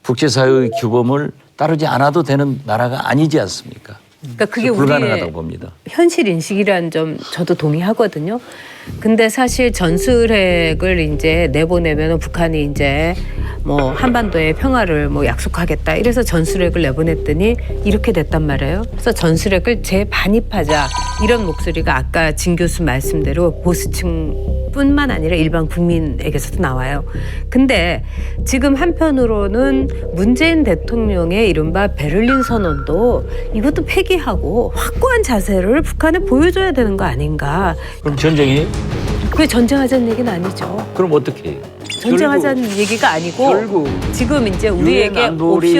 [SPEAKER 2] 국제사회의 규범을 따르지 않아도 되는 나라가 아니지 않습니까?
[SPEAKER 3] 그러니까 그게
[SPEAKER 2] 불가능하다고
[SPEAKER 3] 우리의
[SPEAKER 2] 봅니다.
[SPEAKER 3] 현실 인식이라는 점 저도 동의하거든요. 근데 사실 전술핵을 이제 내보내면 북한이 이제 뭐 한반도의 평화를 뭐 약속하겠다. 이래서 전술핵을 내보냈더니 이렇게 됐단 말이에요. 그래서 전술핵을 재반입하자 이런 목소리가 아까 진 교수 말씀대로 보수층뿐만 아니라 일반 국민에게서도 나와요. 근데 지금 한편으로는 문재인 대통령의 이른바 베를린 선언도 이것도 폐기하고 확고한 자세를 북한에 보여줘야 되는 거 아닌가.
[SPEAKER 2] 그럼 전쟁이?
[SPEAKER 3] 그게 전쟁하자는 얘기는 아니죠.
[SPEAKER 2] 그럼 어떻게 해요?
[SPEAKER 3] 전쟁하자는 얘기가 아니고
[SPEAKER 2] 결국
[SPEAKER 3] 지금 이제 우리에게
[SPEAKER 2] 유엔 안보리,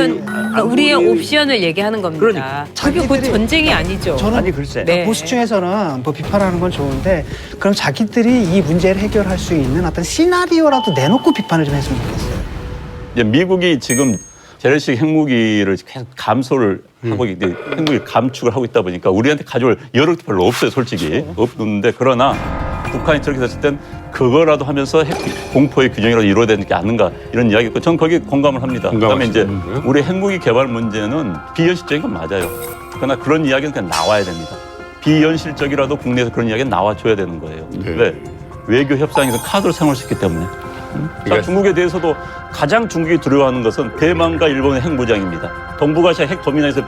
[SPEAKER 3] 우리의 옵션을 얘기하는 겁니다.
[SPEAKER 2] 그러니까.
[SPEAKER 3] 그게 곧 전쟁이 아니죠.
[SPEAKER 6] 저는
[SPEAKER 2] 아니 글쎄.
[SPEAKER 3] 네.
[SPEAKER 6] 보수층에서는 뭐 비판하는 건 좋은데 그럼 자기들이 이 문제를 해결할 수 있는 어떤 시나리오라도 내놓고 비판을 좀 했으면 좋겠어요.
[SPEAKER 5] 이제 미국이 지금 재래식 핵무기를 계속 감소를 하고 있는데 핵무기 감축을 하고 있다 보니까 우리한테 가져올 여력도 별로 없어요, 솔직히. 없는데 그러나 북한이 저렇게 됐을 땐 그거라도 하면서 핵 공포의 균형이라도 이루어야 되는 게 아닌가 이런 이야기고 전 거기에 공감을 합니다. 그다음에 이제 우리 핵무기 개발 문제는 비현실적인 건 맞아요. 그러나 그런 이야기는 그냥 나와야 됩니다. 비현실적이라도 국내에서 그런 이야기는 나와줘야 되는 거예요. 왜? 외교 협상에서 카드로 사용할 수 있기 때문에. 자, 중국에 대해서도 가장 중국이 두려워하는 것은 대만과 일본의 핵무장입니다. 동북아시아 핵 도미나에서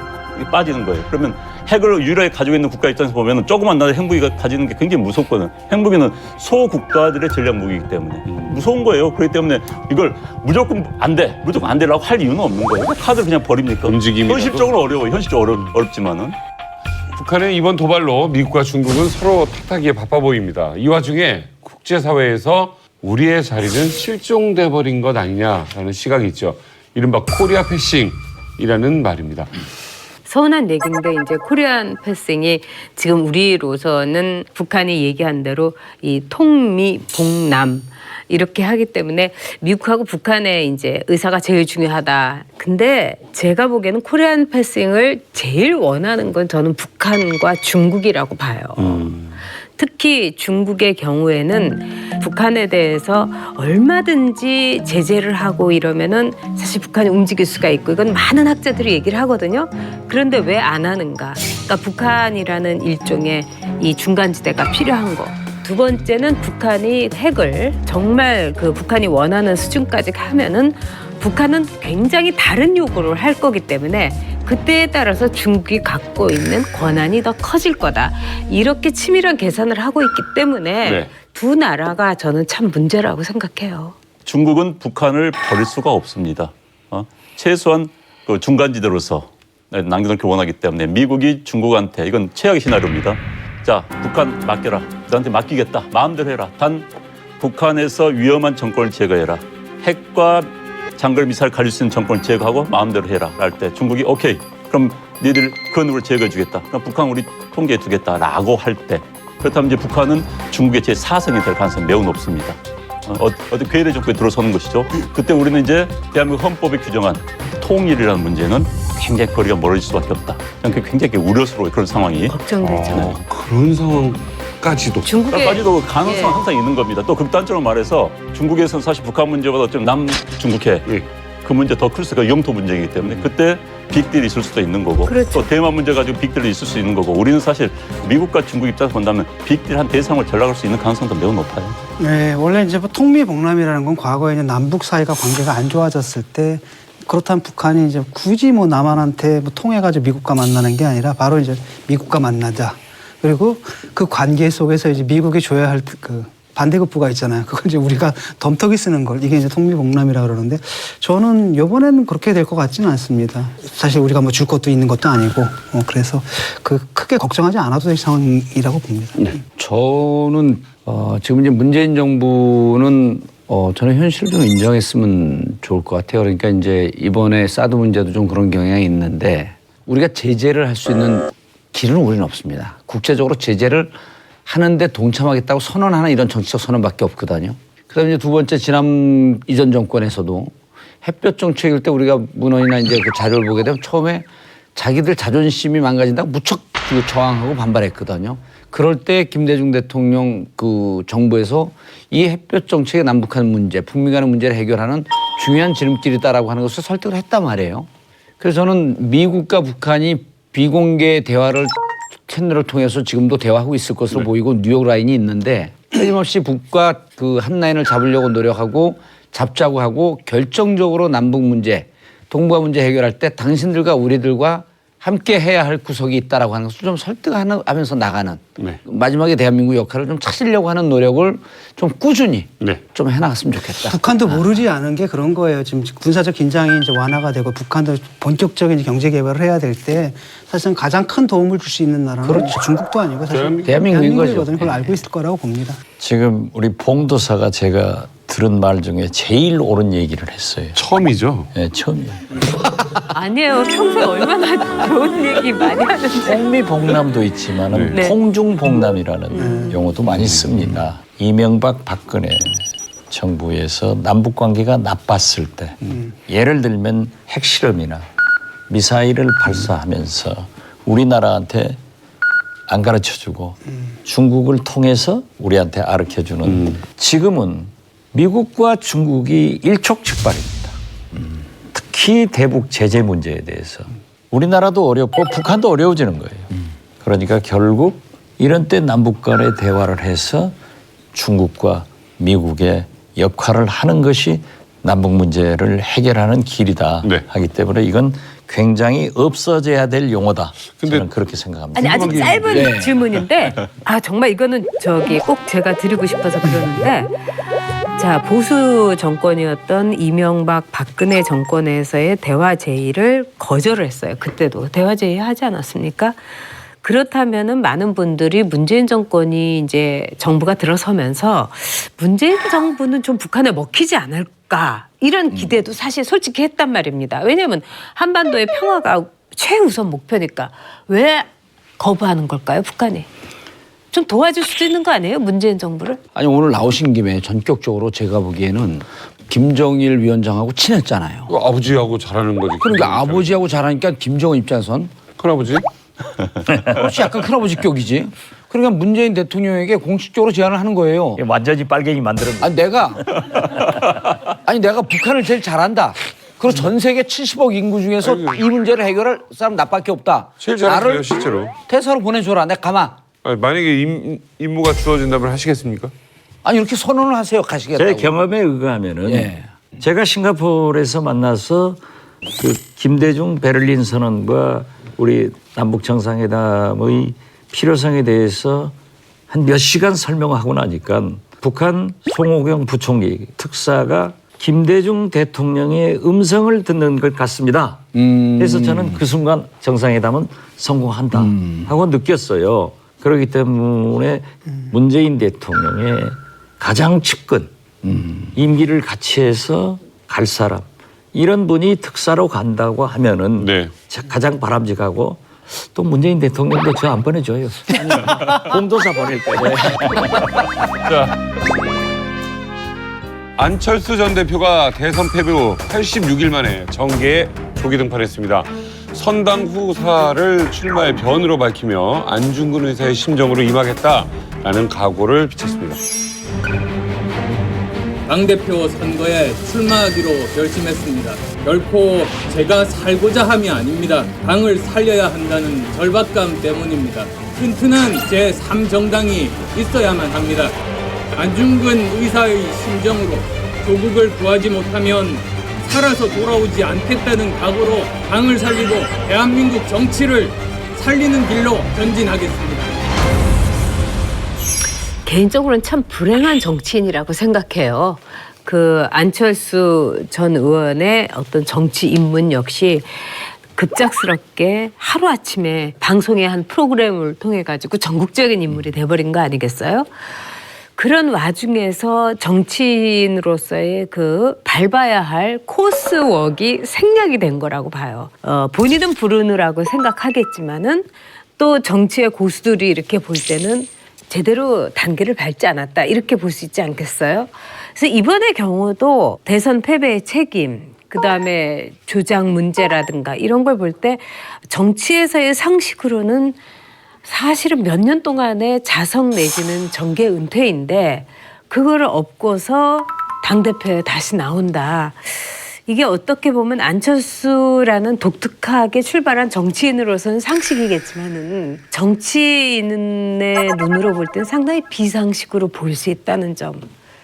[SPEAKER 5] 빠지는 거예요. 그러면 핵을 유일하게 가지고 있는 국가 입장에서 보면 조그만 나라 핵무기가 가지는 게 굉장히 무섭거든. 핵무기는 소국가들의 전략 무기이기 때문에 무서운 거예요. 그렇기 때문에 이걸 무조건 안 돼라고 할 이유는 없는 거예요. 카드를 그냥 버립니까?
[SPEAKER 1] 움직임이라도?
[SPEAKER 5] 현실적으로 어려워요. 현실적으로 어렵지만은.
[SPEAKER 1] 북한의 이번 도발로 미국과 중국은 서로 탓하기에 바빠 보입니다. 이 와중에 국제사회에서 우리의 자리는 실종돼 버린 것 아니냐라는 시각이 있죠. 이른바 코리아 패싱이라는 말입니다.
[SPEAKER 3] 서운한 얘기인데 이제 코리안 패싱이 지금 우리로서는 북한이 얘기한 대로 이 통미봉남 이렇게 하기 때문에 미국하고 북한의 이제 의사가 제일 중요하다. 근데 제가 보기에는 코리안 패싱을 제일 원하는 건 저는 북한과 중국이라고 봐요. 특히 중국의 경우에는 북한에 대해서 얼마든지 제재를 하고 이러면은 사실 북한이 움직일 수가 있고 이건 많은 학자들이 얘기를 하거든요. 그런데 왜 안 하는가? 그러니까 북한이라는 일종의 이 중간지대가 필요한 거. 두 번째는 북한이 핵을 정말 그 북한이 원하는 수준까지 하면은 북한은 굉장히 다른 요구를 할 거기 때문에 그때에 따라서 중국이 갖고 있는 권한이 더 커질 거다. 이렇게 치밀한 계산을 하고 있기 때문에
[SPEAKER 1] 네.
[SPEAKER 3] 두 나라가 저는 참 문제라고 생각해요.
[SPEAKER 5] 중국은 북한을 버릴 수가 없습니다. 최소한 그 중간지대로서 남겨놓기 원하기 때문에 미국이 중국한테 이건 최악의 시나리오입니다. 자, 북한 맡겨라. 너한테 맡기겠다. 마음대로 해라. 단 북한에서 위험한 정권을 제거해라. 핵과 장거리 미사일 가질 수 있는 정권을 제거하고 마음대로 해라. 할 때 중국이 오케이. 그럼 너희들 그 누구를 제거해 주겠다. 그럼 북한 우리 통제해 두겠다라고 할 때 그렇다면 이제 북한은 중국의 제4성이 될 가능성이 매우 높습니다. 어떤 괴뢰 정권에 들어서는 것이죠. 그때 우리는 이제 대한민국 헌법에 규정한 통일이라는 문제는 굉장히 거리가 멀어질 수밖에 없다. 그게 굉장히 우려스러워요. 그런 상황이.
[SPEAKER 3] 걱정되죠.
[SPEAKER 1] 그런 상황까지도.
[SPEAKER 3] 중국의
[SPEAKER 5] 까지도 가능성은
[SPEAKER 3] 예.
[SPEAKER 5] 항상 있는 겁니다. 또 극단적으로 말해서 중국에서는 사실 북한 문제보다 좀 남중국해 그 문제 더 클 수가 영토 문제이기 때문에 그때 빅딜이 있을 수도 있는 거고
[SPEAKER 3] 그렇죠.
[SPEAKER 5] 또 대만 문제 가지고 빅딜이 있을 수 있는 거고 우리는 사실 미국과 중국 입장에서 본다면 빅딜 한 대상을 전락할 수 있는 가능성도 매우 높아요.
[SPEAKER 6] 네, 원래 이제 뭐 통미봉남이라는 건 과거에 이제 남북 사이가 관계가 안 좋아졌을 때 그렇다면 북한이 이제 굳이 뭐 남한한테 뭐 통해가지고 미국과 만나는 게 아니라 바로 이제 미국과 만나자. 그리고 그 관계 속에서 이제 미국이 줘야 할 그 반대급부가 있잖아요. 그걸 이제 우리가 덤터기 쓰는 걸 이게 이제 통미봉남이라고 그러는데 저는 이번에는 그렇게 될 것 같지는 않습니다. 사실 우리가 뭐 줄 것도 있는 것도 아니고 그래서 그 크게 걱정하지 않아도 될 상황이라고 봅니다.
[SPEAKER 4] 저는 지금 이제 문재인 정부는 저는 현실을 좀 인정했으면 좋을 것 같아요. 그러니까 이제 이번에 사드 문제도 좀 그런 경향이 있는데 우리가 제재를 할 수 있는 길은 우리는 없습니다. 국제적으로 제재를 하는데 동참하겠다고 선언하는 이런 정치적 선언밖에 없거든요. 그다음에 이제 두 번째 지난 이전 정권에서도 햇볕 정책일 때 우리가 문헌이나 이제 그 자료를 보게 되면 처음에 자기들 자존심이 망가진다고 무척 저항하고 반발했거든요. 그럴 때 김대중 대통령 그 정부에서 이 햇볕 정책의 남북한 문제, 북미 간의 문제를 해결하는 중요한 지름길이다라고 하는 것을 설득을 했단 말이에요. 그래서 저는 미국과 북한이 비공개 대화를 채널을 통해서 지금도 대화하고 있을 것으로 보이고 뉴욕 라인이 있는데 끊임없이 북과 그 한 라인을 잡으려고 노력하고 잡자고 하고 결정적으로 남북 문제, 동북아 문제 해결할 때 당신들과 우리들과 함께 해야 할 구석이 있다라고 하는 것을 좀 설득하면서 나가는 마지막에 대한민국 역할을 좀 찾으려고 하는 노력을 좀 꾸준히 좀 해나갔으면 좋겠다.
[SPEAKER 6] 북한도 모르지 않은 게 그런 거예요. 지금 군사적 긴장이 이제 완화가 되고 북한도 본격적인 경제 개발을 해야 될 때 사실은 가장 큰 도움을 줄 수 있는 나라는 중국도 아니고 사실
[SPEAKER 4] 대한민국인 거죠.
[SPEAKER 6] 대한민국이거든요. 그걸 알고 있을 거라고 봅니다.
[SPEAKER 2] 지금 우리 봉도사가 제가 들은 말 중에 제일 옳은 얘기를 했어요.
[SPEAKER 1] 처음이죠.
[SPEAKER 2] 네, 처음이에요.
[SPEAKER 3] 아니에요. 평소에 얼마나 좋은 얘기 많이 하는데.
[SPEAKER 2] 통미봉남도 있지만
[SPEAKER 3] 네.
[SPEAKER 2] 통중봉남이라는 용어도 많이 씁니다. 이명박 박근혜 정부에서 남북 관계가 나빴을 때 예를 들면 핵실험이나 미사일을 발사하면서 우리나라한테 안 가르쳐주고 중국을 통해서 우리한테 가르쳐주는 지금은 미국과 중국이 일촉즉발입니다. 특히 대북 제재 문제에 대해서 우리나라도 어렵고 북한도 어려워지는 거예요. 그러니까 결국 이런 때 남북 간의 대화를 해서 중국과 미국의 역할을 하는 것이 남북 문제를 해결하는 길이다
[SPEAKER 1] 네.
[SPEAKER 2] 하기 때문에 이건 굉장히 없어져야 될 용어다.
[SPEAKER 1] 근데-
[SPEAKER 2] 저는 그렇게 생각합니다.
[SPEAKER 3] 아니 아주
[SPEAKER 1] 궁금한 게
[SPEAKER 3] 짧은
[SPEAKER 4] 있는데.
[SPEAKER 3] 질문인데 정말 이거는 꼭 제가 드리고 싶어서 그러는데 자 보수 정권이었던 이명박 박근혜 정권에서의 대화 제의를 거절을 했어요. 그때도 대화 제의 하지 않았습니까? 그렇다면은 많은 분들이 문재인 정권이 이제 정부가 들어서면서 문재인 정부는 좀 북한에 먹히지 않을까 이런 기대도 사실 솔직히 했단 말입니다. 왜냐하면 한반도의 평화가 최우선 목표니까 왜 거부하는 걸까요, 북한이? 좀 도와줄 수도 있는 거 아니에요, 문재인 정부를?
[SPEAKER 4] 아니 오늘 나오신 김에 전격적으로 제가 보기에는 김정일 위원장하고 친했잖아요.
[SPEAKER 1] 그 아버지하고 잘하는 거지.
[SPEAKER 4] 그러니까 아버지하고 잘하니까 김정은 입장에선
[SPEAKER 1] 큰아버지?
[SPEAKER 4] 혹시 약간 큰아버지 격이지. 그러니까 문재인 대통령에게 공식적으로 제안을 하는 거예요.
[SPEAKER 2] 완전히 빨갱이 만드는 거.
[SPEAKER 4] 아니 내가 북한을 제일 잘한다. 그리고 전 세계 70억 인구 중에서 이 문제를 해결할 사람 나밖에 없다.
[SPEAKER 1] 제일 잘하세요, 실제로.
[SPEAKER 4] 퇴사로 보내줘라. 내가 가마.
[SPEAKER 1] 아니, 만약에 임무가 주어진다면 하시겠습니까?
[SPEAKER 4] 아니 이렇게 선언을 하세요. 가시겠다고.
[SPEAKER 2] 제 경험에 의하면은
[SPEAKER 4] 예.
[SPEAKER 2] 제가 싱가포르에서 만나서 그 김대중 베를린 선언과 우리 남북 정상회담의 필요성에 대해서 한 몇 시간 설명하고 나니까 북한 송호경 부총리 특사가 김대중 대통령의 음성을 듣는 것 같습니다. 그래서 저는 그 순간 정상회담은 성공한다 하고 느꼈어요. 그렇기 때문에 문재인 대통령의 가장 측근 임기를 같이 해서 갈 사람 이런 분이 특사로 간다고 하면은
[SPEAKER 1] 네.
[SPEAKER 2] 가장 바람직하고 또 문재인 대통령도 저 안 보내줘요. 공도사 보낼 거예요.
[SPEAKER 1] 자, 안철수 전 대표가 대선 패배 후 86일 만에 정계에 조기 등판했습니다. 선당 후사를 출마의 변으로 밝히며 안중근 의사의 심정으로 임하겠다라는 각오를 비쳤습니다.
[SPEAKER 7] 당대표 선거에 출마하기로 결심했습니다. 결코 제가 살고자 함이 아닙니다. 당을 살려야 한다는 절박감 때문입니다. 튼튼한 제3정당이 있어야만 합니다. 안중근 의사의 심정으로 조국을 구하지 못하면 살아서 돌아오지 않겠다는 각오로 당을 살리고 대한민국 정치를 살리는 길로 전진하겠습니다.
[SPEAKER 3] 개인적으로는 참 불행한 정치인이라고 생각해요. 그 안철수 전 의원의 어떤 정치 입문 역시 급작스럽게 하루아침에 방송의 한 프로그램을 통해 가지고 전국적인 인물이 돼버린 거 아니겠어요? 그런 와중에서 정치인으로서의 그 밟아야 할 코스웍이 생략이 된 거라고 봐요. 본인은 부르느라고 생각하겠지만은 또 정치의 고수들이 이렇게 볼 때는 제대로 단계를 밟지 않았다 이렇게 볼 수 있지 않겠어요? 그래서 이번의 경우도 대선 패배의 책임 그다음에 조작 문제라든가 이런 걸 볼 때 정치에서의 상식으로는 사실은 몇 년 동안의 자성 내지는 정계 은퇴인데 그거를 업고서 당대표에 다시 나온다. 이게 어떻게 보면 안철수라는 독특하게 출발한 정치인으로서는 상식이겠지만은 정치인의 눈으로 볼 때는 상당히 비상식으로 볼 수 있다는 점.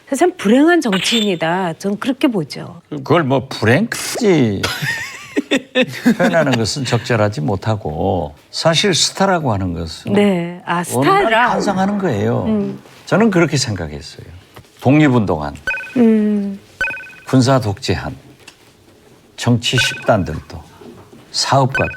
[SPEAKER 3] 그래서 참 불행한 정치인이다. 전 그렇게 보죠.
[SPEAKER 2] 그걸 뭐 불행까지 표현하는 것은 적절하지 못하고 사실 스타라고 하는 것은
[SPEAKER 3] 네,
[SPEAKER 2] 어느 날
[SPEAKER 3] 스타라.
[SPEAKER 2] 탄생하는 거예요. 저는 그렇게 생각했어요. 독립운동한, 군사 독재한, 정치 집단들도 사업가도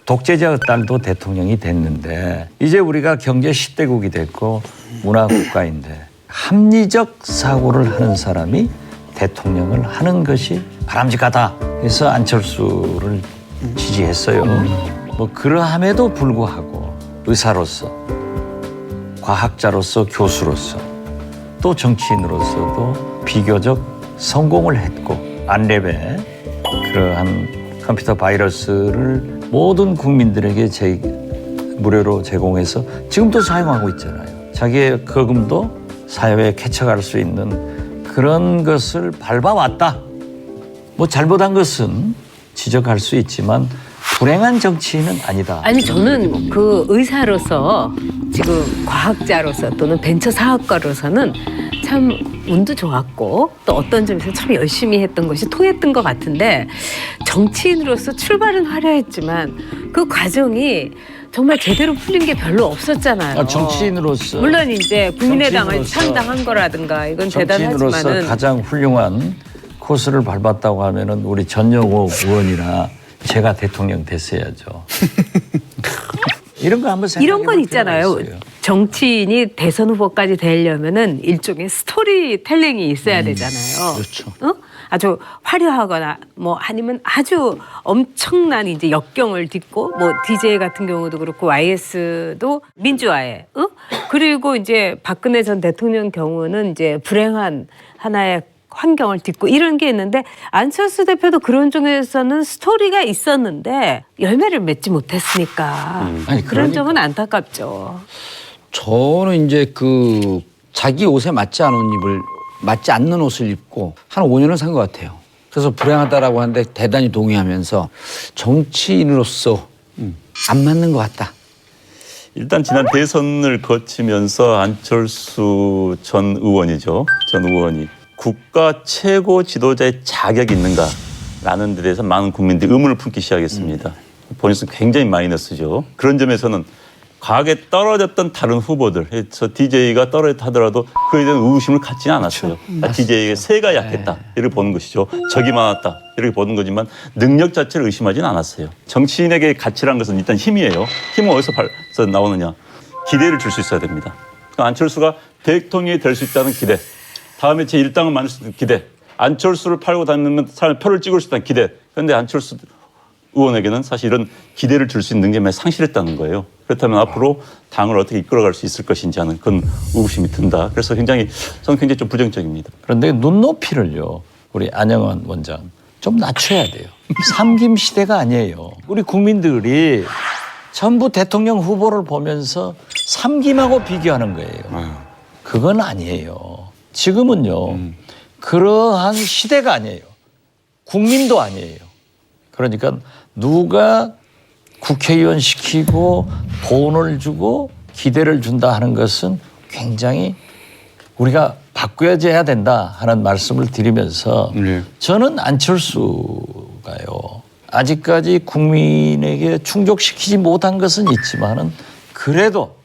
[SPEAKER 2] 독재자의 딸도 대통령이 됐는데 이제 우리가 경제 10대국이 됐고 문화 국가인데 합리적 사고를 하는 사람이 대통령을 하는 것이 바람직하다. 그래서 안철수를 지지했어요. 뭐 그러함에도 불구하고 의사로서, 과학자로서, 교수로서 또 정치인으로서도 비교적 성공을 했고 안랩에 그러한 컴퓨터 바이러스를 모든 국민들에게 무료로 제공해서 지금도 사용하고 있잖아요. 자기의 거금도 사회에 캐쳐갈 수 있는 그런 것을 밟아왔다. 뭐 잘못한 것은 지적할 수 있지만 불행한 정치인은 아니다.
[SPEAKER 3] 아니 저는 그 의사로서 지금 과학자로서 또는 벤처 사업가로서는 참 운도 좋았고 또 어떤 점에서 참 열심히 했던 것이 통했던 것 같은데 정치인으로서 출발은 화려했지만 그 과정이 정말 제대로 풀린 게 별로 없었잖아요.
[SPEAKER 2] 정치인으로서
[SPEAKER 3] 물론 이제 국민의당을
[SPEAKER 2] 정치인으로서-
[SPEAKER 3] 창당한 거라든가 이건
[SPEAKER 2] 정치인으로서
[SPEAKER 3] 대단하지만은
[SPEAKER 2] 가장 훌륭한 코스를 밟았다고 하면은 우리 전영호 의원이나 제가 대통령 됐어야죠. 이런 거 한번 생각해
[SPEAKER 3] 이런 건
[SPEAKER 2] 볼
[SPEAKER 3] 있잖아요.
[SPEAKER 2] 필요가 있어요.
[SPEAKER 3] 정치인이 대선 후보까지 되려면은 일종의 스토리텔링이 있어야 되잖아요.
[SPEAKER 2] 그렇죠.
[SPEAKER 3] 어? 아주 화려하거나 뭐 아니면 아주 엄청난 이제 역경을 딛고 뭐 DJ 같은 경우도 그렇고 YS도 민주화에 그리고 이제 박근혜 전 대통령 경우는 이제 불행한 하나의 환경을 딛고 이런 게 있는데 안철수 대표도 그런 쪽에서는 스토리가 있었는데 열매를 맺지 못했으니까
[SPEAKER 2] 아니,
[SPEAKER 3] 그런
[SPEAKER 2] 그러니까.
[SPEAKER 3] 점은 안타깝죠.
[SPEAKER 4] 저는 이제 그 자기 옷에 맞지 않는 옷을 입고 한 5년을 산 것 같아요. 그래서 불행하다라고 하는데 대단히 동의하면서 정치인으로서 안 맞는 것 같다.
[SPEAKER 5] 일단 지난 대선을 거치면서 안철수 전 의원이죠. 전 의원이 국가 최고 지도자의 자격이 있는가라는 데 대해서 많은 국민들이 의문을 품기 시작했습니다. 본인은 굉장히 마이너스죠. 그런 점에서는 과거에 떨어졌던 다른 후보들, 저 DJ가 떨어졌다 하더라도 그에 대한 의구심을 갖지는 않았어요. DJ의 세가 약했다 이렇게 보는 것이죠. 적이 많았다 이렇게 보는 거지만 능력 자체를 의심하지는 않았어요. 정치인에게 가치란 것은 일단 힘이에요. 힘은 어디서 나오느냐. 기대를 줄 수 있어야 됩니다. 그러니까 안철수가 대통령이 될 수 있다는 기대, 다음에 제1당을 만들 수 있는 기대, 안철수를 팔고 다니면 사람의 표를 찍을 수 있다는 기대. 그런데 안철수 의원에게는 사실 이런 기대를 줄 수 있는 게 많이 상실했다는 거예요. 그렇다면 앞으로 당을 어떻게 이끌어갈 수 있을 것인지 하는 그런 의구심이 든다. 그래서 저는 굉장히 좀 부정적입니다.
[SPEAKER 2] 그런데 눈높이를요, 우리 안영환 원장 좀 낮춰야 돼요. 삼김 시대가 아니에요. 우리 국민들이 전부 대통령 후보를 보면서 삼김하고 비교하는 거예요. 그건 아니에요. 지금은요, 그러한 시대가 아니에요. 국민도 아니에요. 그러니까 누가 국회의원 시키고 돈을 주고 기대를 준다 하는 것은 굉장히 우리가 바꿔야 된다 하는 말씀을 드리면서 저는 안철수가요. 아직까지 국민에게 충족시키지 못한 것은 있지만은 그래도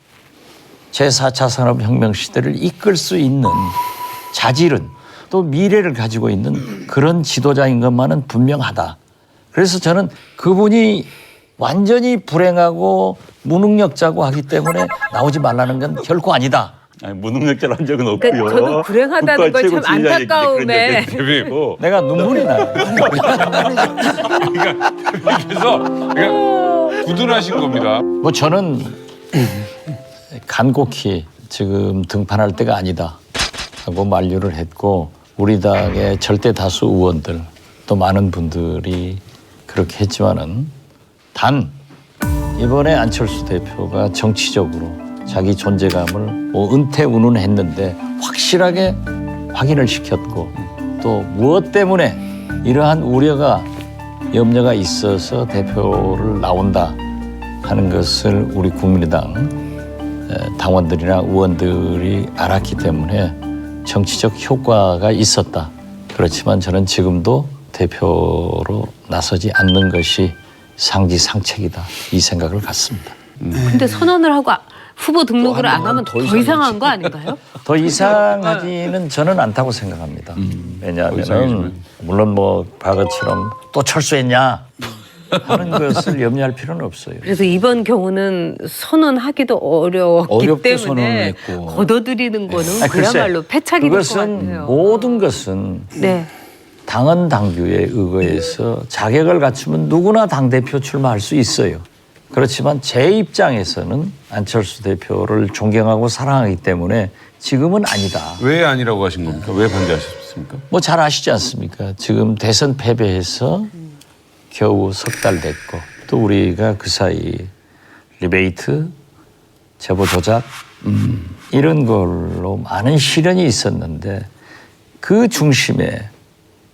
[SPEAKER 2] 제4차 산업혁명 시대를 이끌 수 있는 자질은 또 미래를 가지고 있는 그런 지도자인 것만은 분명하다. 그래서 저는 그분이 완전히 불행하고 무능력자고 하기 때문에 나오지 말라는 건 결코 아니다.
[SPEAKER 5] 아니, 무능력자를 한 적은 없고요.
[SPEAKER 3] 그러니까 저도 불행하다는 걸 참 안타까움에
[SPEAKER 2] 내가 눈물이 나요.
[SPEAKER 1] 그래서 두둔하신 겁니다.
[SPEAKER 2] 뭐 저는 간곡히 지금 등판할 때가 아니다 하고 만류를 했고 우리 당의 절대 다수 의원들 또 많은 분들이 그렇게 했지만은 단 이번에 안철수 대표가 정치적으로 자기 존재감을 은퇴 운운했는데 확실하게 확인을 시켰고 또 무엇 때문에 이러한 우려가 염려가 있어서 대표를 나온다 하는 것을 우리 국민의당 당원들이나 의원들이 알았기 때문에 정치적 효과가 있었다. 그렇지만 저는 지금도 대표로 나서지 않는 것이 상기상책이다. 이 생각을 갖습니다.
[SPEAKER 3] 근데 선언을 하고 후보 등록을 안 하면 더 이상한 거 아닌가요?
[SPEAKER 2] 더 이상하지는 저는 않다고 생각합니다. 왜냐하면 물론 뭐 과거처럼 또 철수했냐 하는 것을 염려할 필요는 없어요.
[SPEAKER 3] 그래서 이번 경우는 선언하기도 어려웠기
[SPEAKER 4] 어렵게
[SPEAKER 3] 때문에
[SPEAKER 4] 선언했고.
[SPEAKER 3] 걷어들이는 거는
[SPEAKER 2] 글쎄,
[SPEAKER 3] 그야말로 패착이 될 것
[SPEAKER 2] 그것은
[SPEAKER 3] 같아요.
[SPEAKER 2] 모든 것은
[SPEAKER 3] 네.
[SPEAKER 2] 당헌 당규에 의거해서 자격을 갖추면 누구나 당대표 출마할 수 있어요. 그렇지만 제 입장에서는 안철수 대표를 존경하고 사랑하기 때문에 지금은 아니다.
[SPEAKER 1] 왜 아니라고 하신 겁니까? 왜 반대하셨습니까?
[SPEAKER 2] 뭐 잘 아시지 않습니까? 지금 대선 패배해서 겨우 석 달 됐고 또 우리가 그 사이 리베이트, 제보 조작 이런 걸로 많은 시련이 있었는데 그 중심에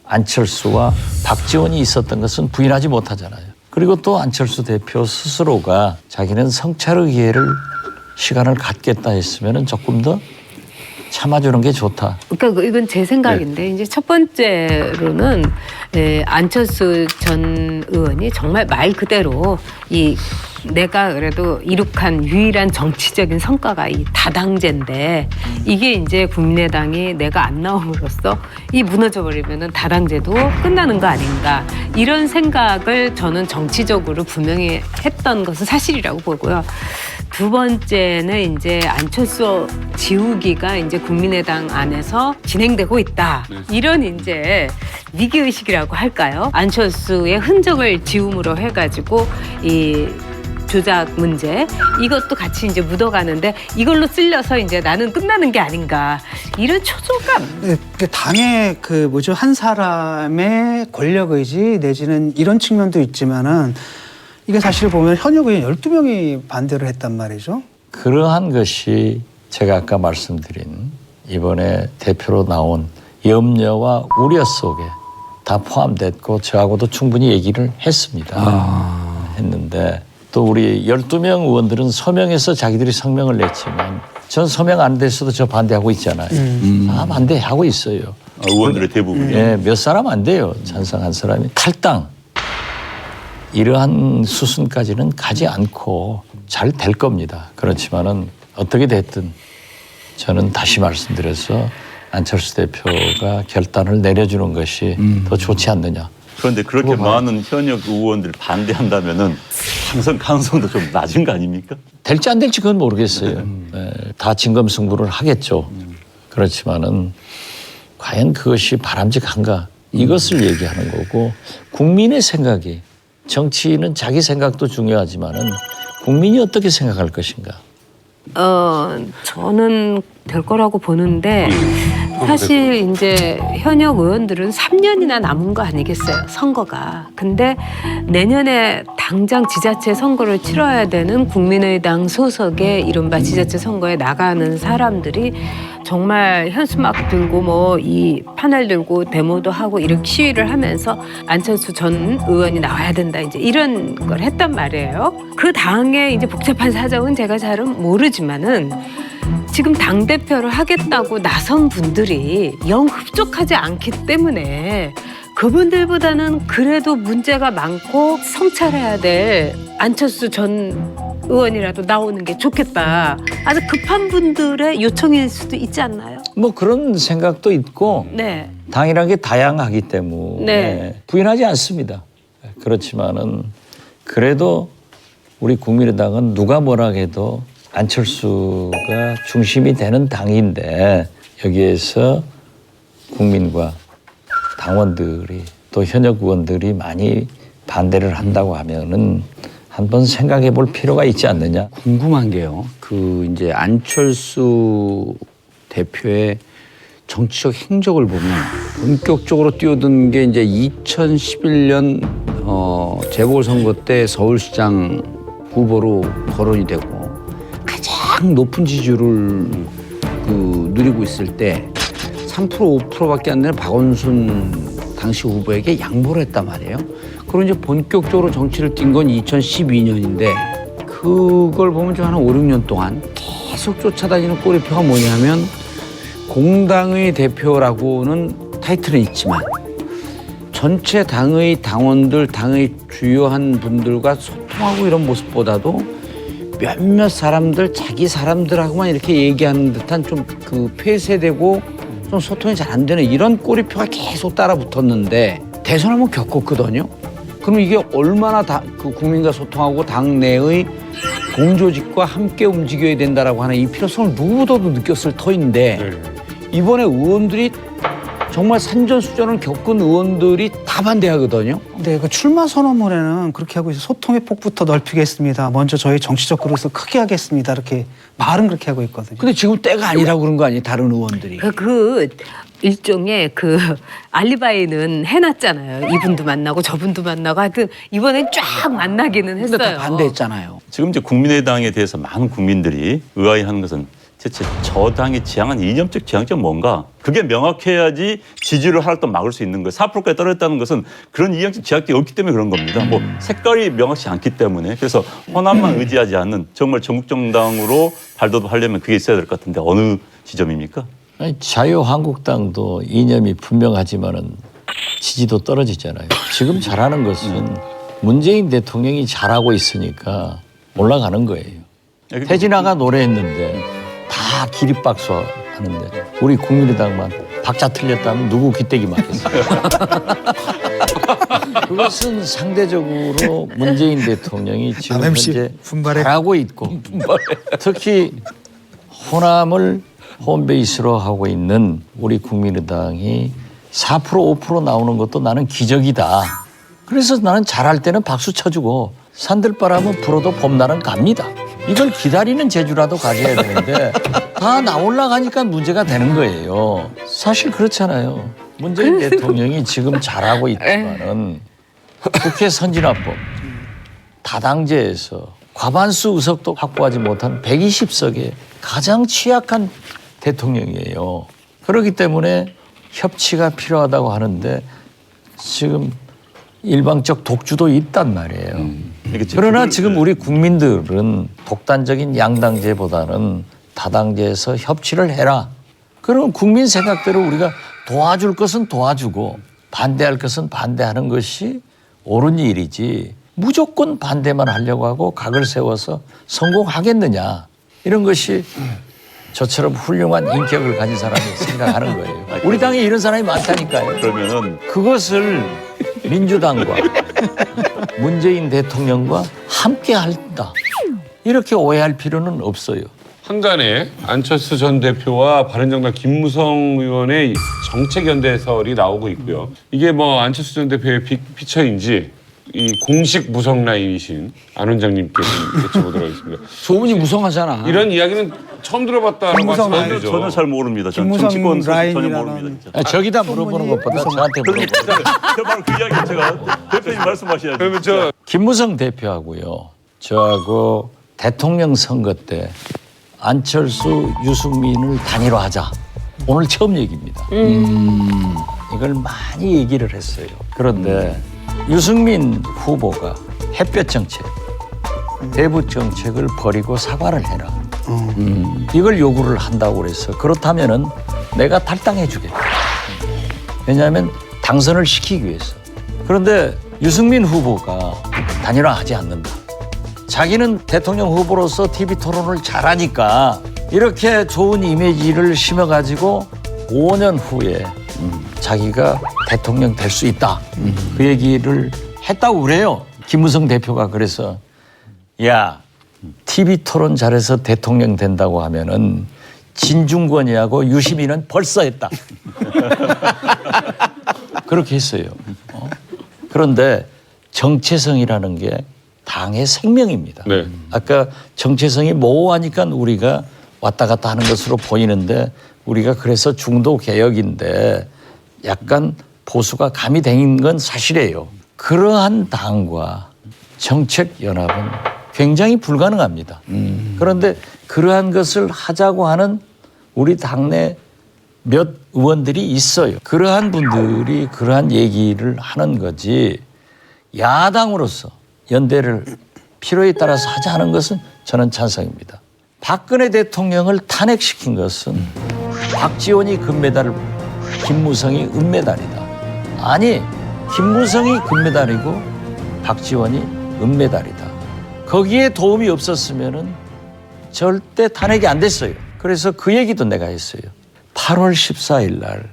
[SPEAKER 2] 안철수와 박지원이 있었던 것은 부인하지 못하잖아요. 그리고 또 안철수 대표 스스로가 자기는 성찰의 기회를 시간을 갖겠다 했으면 조금 더 참아주는 게 좋다.
[SPEAKER 3] 그러니까 이건 제 생각인데 이제 첫 번째로는 안철수 전 의원이 정말 말 그대로 내가 그래도 이룩한 유일한 정치적인 성과가 이 다당제인데 이게 이제 국민의당이 내가 안 나옴으로써 이 무너져 버리면은 다당제도 끝나는 거 아닌가 이런 생각을 저는 정치적으로 분명히 했던 것은 사실이라고 보고요. 두 번째는 이제 안철수 지우기가 이제 국민의당 안에서 진행되고 있다. 이런 이제 위기의식이라고 할까요? 안철수의 흔적을 지움으로 해가지고 이 조작 문제 이것도 같이 이제 묻어가는데 이걸로 쓸려서 이제 나는 끝나는 게 아닌가 이런 초조감.
[SPEAKER 6] 당의 한 사람의 권력 의지 내지는 이런 측면도 있지만은 이게 사실 보면 현역 의원 12명이 반대를 했단 말이죠.
[SPEAKER 2] 그러한 것이 제가 아까 말씀드린 이번에 대표로 나온 염려와 우려 속에 다 포함됐고 저하고도 충분히 얘기를 했습니다. 했는데 또 우리 12명 의원들은 서명해서 자기들이 성명을 냈지만 전 서명 안 됐어도 저 반대하고 있잖아요. 다 반대하고 있어요.
[SPEAKER 5] 의원들의 대부분이.
[SPEAKER 2] 예, 몇 사람 안 돼요. 찬성한 사람이. 탈당. 이러한 수순까지는 가지 않고 잘 될 겁니다. 그렇지만은 어떻게 됐든 저는 다시 말씀드려서 안철수 대표가 결단을 내려주는 것이 더 좋지 않느냐.
[SPEAKER 5] 그런데 그렇게 많은 현역 의원들 반대한다면은 당선 가능성도 좀 낮은 거 아닙니까?
[SPEAKER 2] 될지 안 될지 그건 모르겠어요. 네, 다 진검승부를 하겠죠. 그렇지만은 과연 그것이 바람직한가 이것을 얘기하는 거고 국민의 생각이 정치는 자기 생각도 중요하지만은 국민이 어떻게 생각할 것인가.
[SPEAKER 3] 저는 될 거라고 보는데 사실 이제 현역 의원들은 3년이나 남은 거 아니겠어요, 선거가. 근데 내년에 당장 지자체 선거를 치러야 되는 국민의당 소속의 이른바 지자체 선거에 나가는 사람들이 정말 현수막 들고 뭐 이 판을 들고 데모도 하고 이렇게 시위를 하면서 안철수 전 의원이 나와야 된다 이제 이런 걸 했단 말이에요. 그 당의 이제 복잡한 사정은 제가 잘은 모르지만은 지금 당대표를 하겠다고 나선 분들이 영 흡족하지 않기 때문에 그분들보다는 그래도 문제가 많고 성찰해야 될 안철수 전 의원이라도 나오는 게 좋겠다. 아주 급한 분들의 요청일 수도 있지 않나요?
[SPEAKER 2] 뭐 그런 생각도 있고
[SPEAKER 3] 네.
[SPEAKER 2] 당이라는 게 다양하기 때문에
[SPEAKER 3] 네.
[SPEAKER 2] 부인하지 않습니다. 그렇지만은 그래도 우리 국민의당은 누가 뭐라 해도 안철수가 중심이 되는 당인데 여기에서 국민과 당원들이 또 현역 의원들이 많이 반대를 한다고 하면은 한번 생각해 볼 필요가 있지 않느냐.
[SPEAKER 4] 궁금한 게요. 이제 안철수 대표의 정치적 행적을 보면 본격적으로 뛰어든 게 이제 2011년 재보궐선거 때 서울시장 후보로 거론이 되고 가장 높은 지지율을 누리고 있을 때 3% 5%밖에 안 되는 박원순 당시 후보에게 양보를 했단 말이에요. 그리고 이제 본격적으로 정치를 뛴 건 2012년인데 그걸 보면 좀 한 5, 6년 동안 계속 쫓아다니는 꼬리표가 뭐냐면 공당의 대표라고는 타이틀은 있지만 전체 당의 당원들, 당의 주요한 분들과 소통하고 이런 모습보다도 몇몇 사람들, 자기 사람들하고만 이렇게 얘기하는 듯한 좀 폐쇄되고 좀 소통이 잘 안 되는 이런 꼬리표가 계속 따라붙었는데 대선 한번 겪었거든요. 그럼 이게 얼마나 국민과 소통하고 당내의 공조직과 함께 움직여야 된다라고 하는 이 필요성을 누구보다도 느꼈을 터인데 이번에 의원들이 정말 산전수전을 겪은 의원들이 다 반대하거든요.
[SPEAKER 6] 근데 출마 선언문에는 그렇게 하고 있어요. 소통의 폭부터 넓히겠습니다. 먼저 저희 정치적 그릇을 크게 하겠습니다. 이렇게 말은 그렇게 하고 있거든요.
[SPEAKER 4] 근데 지금 때가 아니라고 그런 거 아니에요? 다른 의원들이.
[SPEAKER 3] 일종의 알리바이는 해놨잖아요. 이분도 만나고 저분도 만나고 하여튼 이번엔 쫙 만나기는 했어요.
[SPEAKER 4] 근데 다 반대했잖아요.
[SPEAKER 5] 지금 이제 국민의당에 대해서 많은 국민들이 의아해하는 것은 대체 저 당이 지향한 이념적 지향점 뭔가 그게 명확해야지 지지를 하락도 막을 수 있는 거예요. 4%까지 떨어졌다는 것은 그런 이념적 지향점이 없기 때문에 그런 겁니다. 뭐 색깔이 명확치 않기 때문에 그래서 호남만 의지하지 않는 정말 전국 정당으로 발돋움하려면 그게 있어야 될 것 같은데 어느 지점입니까?
[SPEAKER 2] 아니, 자유한국당도 이념이 분명하지만은 지지도 떨어지잖아요. 지금 잘하는 것은 문재인 대통령이 잘하고 있으니까 올라가는 거예요. 태진아가 노래했는데 다 기립박수 하는데 우리 국민의당만 박자 틀렸다면 누구 귀때기 맞겠어요. 그것은 상대적으로 문재인 대통령이 지금 현재 잘하고 있고 특히 호남을 홈베이스로 하고 있는 우리 국민의당이 4% 5% 나오는 것도 나는 기적이다. 그래서 나는 잘할 때는 박수 쳐주고 산들바람은 불어도 봄날은 갑니다. 이걸 기다리는 재주라도 가져야 되는데 다 나올라가니까 문제가 되는 거예요. 사실 그렇잖아요. 문재인 대통령이 지금 잘하고 있지만은 국회 선진화법 다당제에서 과반수 의석도 확보하지 못한 120석의 가장 취약한 대통령이에요. 그렇기 때문에 협치가 필요하다고 하는데 지금 일방적 독주도 있단 말이에요. 그러나 지금 우리 국민들은 독단적인 양당제보다는 다당제에서 협치를 해라. 그러면 국민 생각대로 우리가 도와줄 것은 도와주고 반대할 것은 반대하는 것이 옳은 일이지 무조건 반대만 하려고 하고 각을 세워서 성공하겠느냐. 이런 것이 저처럼 훌륭한 인격을 가진 사람이 생각하는 거예요. 우리 당에 이런 사람이 많다니까요.
[SPEAKER 5] 그러면은
[SPEAKER 2] 그것을 민주당과 문재인 대통령과 함께 한다. 이렇게 오해할 필요는 없어요.
[SPEAKER 1] 한간에 안철수 전 대표와 바른정당 김무성 의원의 정책연대설이 나오고 있고요. 이게 뭐 안철수 전 대표의 피처인지 이 공식 무성 라인이신 안 원장님께 좀 여쭤보도록 하겠습니다.
[SPEAKER 4] 소문이 무성하잖아.
[SPEAKER 1] 이런 이야기는 처음 들어봤다라고 하시면 안 되죠.
[SPEAKER 5] 전혀 잘 모릅니다. 저는
[SPEAKER 6] 김무성
[SPEAKER 5] 정치권 소식 전혀
[SPEAKER 6] 라인이라는
[SPEAKER 5] 모릅니다. 진짜.
[SPEAKER 2] 저기다 물어보는 것보다 저한테 물어보는
[SPEAKER 5] 저 바로 그 이야기 제가 대표님 말씀하셔야죠.
[SPEAKER 1] 그러면 저
[SPEAKER 2] 김무성 대표하고요. 저하고 대통령 선거 때 안철수, 유승민을 단일화하자. 오늘 처음 얘기입니다. 이걸 많이 얘기를 했어요. 그런데 유승민 후보가 햇볕 정책, 대북 정책을 버리고 사과를 해라. 이걸 요구를 한다고 그래서 그렇다면은 내가 탈당해 주겠다. 왜냐하면 당선을 시키기 위해서. 그런데 유승민 후보가 단일화하지 않는다. 자기는 대통령 후보로서 TV 토론을 잘하니까 이렇게 좋은 이미지를 심어가지고 5년 후에 자기가 대통령 될 수 있다. 그 얘기를 했다고 그래요. 김무성 대표가 그래서 야 TV 토론 잘해서 대통령 된다고 하면은 진중권이하고 유시민은 벌써 했다. 그렇게 했어요. 그런데 정체성이라는 게 당의 생명입니다.
[SPEAKER 1] 네.
[SPEAKER 2] 아까 정체성이 모호하니까 우리가 왔다 갔다 하는 것으로 보이는데 우리가 그래서 중도 개혁인데 약간 보수가 가미된 건 사실이에요. 그러한 당과 정책 연합은 굉장히 불가능합니다. 그런데 그러한 것을 하자고 하는 우리 당내 몇 의원들이 있어요. 그러한 분들이 그러한 얘기를 하는 거지 야당으로서 연대를 필요에 따라서 하자 하는 것은 저는 찬성입니다. 박근혜 대통령을 탄핵시킨 것은 박지원이 금메달을 김무성이 은메달이다. 아니 김무성이 금메달이고 박지원이 은메달이다. 거기에 도움이 없었으면은 절대 탄핵이 안 됐어요. 그래서 그 얘기도 내가 했어요. 8월 14일 날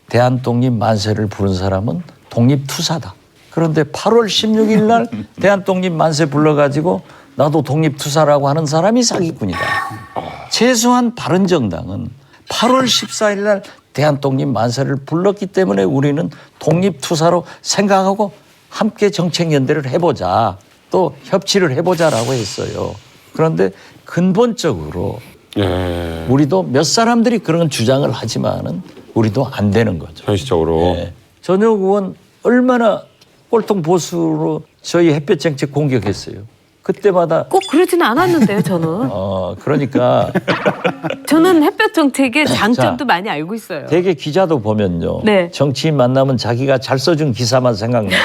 [SPEAKER 2] 대한독립 만세를 부른 사람은 독립투사다. 그런데 8월 16일 날 대한독립 만세 불러가지고 나도 독립투사라고 하는 사람이 사기꾼이다. 최소한 바른정당은 8월 14일 날 대한독립 만세를 불렀기 때문에 우리는 독립투사로 생각하고 함께 정책연대를 해보자. 또 협치를 해보자라고 했어요. 그런데 근본적으로 우리도 몇 사람들이 그런 주장을 하지만은 우리도 안 되는 거죠.
[SPEAKER 1] 현실적으로.
[SPEAKER 2] 네. 전혁 의원 얼마나 꼴통 보수로 저희 햇볕 정책 공격했어요. 그때마다
[SPEAKER 3] 꼭 그러지는 않았는데요, 저는.
[SPEAKER 2] 그러니까
[SPEAKER 3] 저는 햇볕 정책의 장점도 많이 알고 있어요.
[SPEAKER 2] 되게 기자도 보면요.
[SPEAKER 3] 네.
[SPEAKER 2] 정치인 만나면 자기가 잘 써준 기사만 생각나고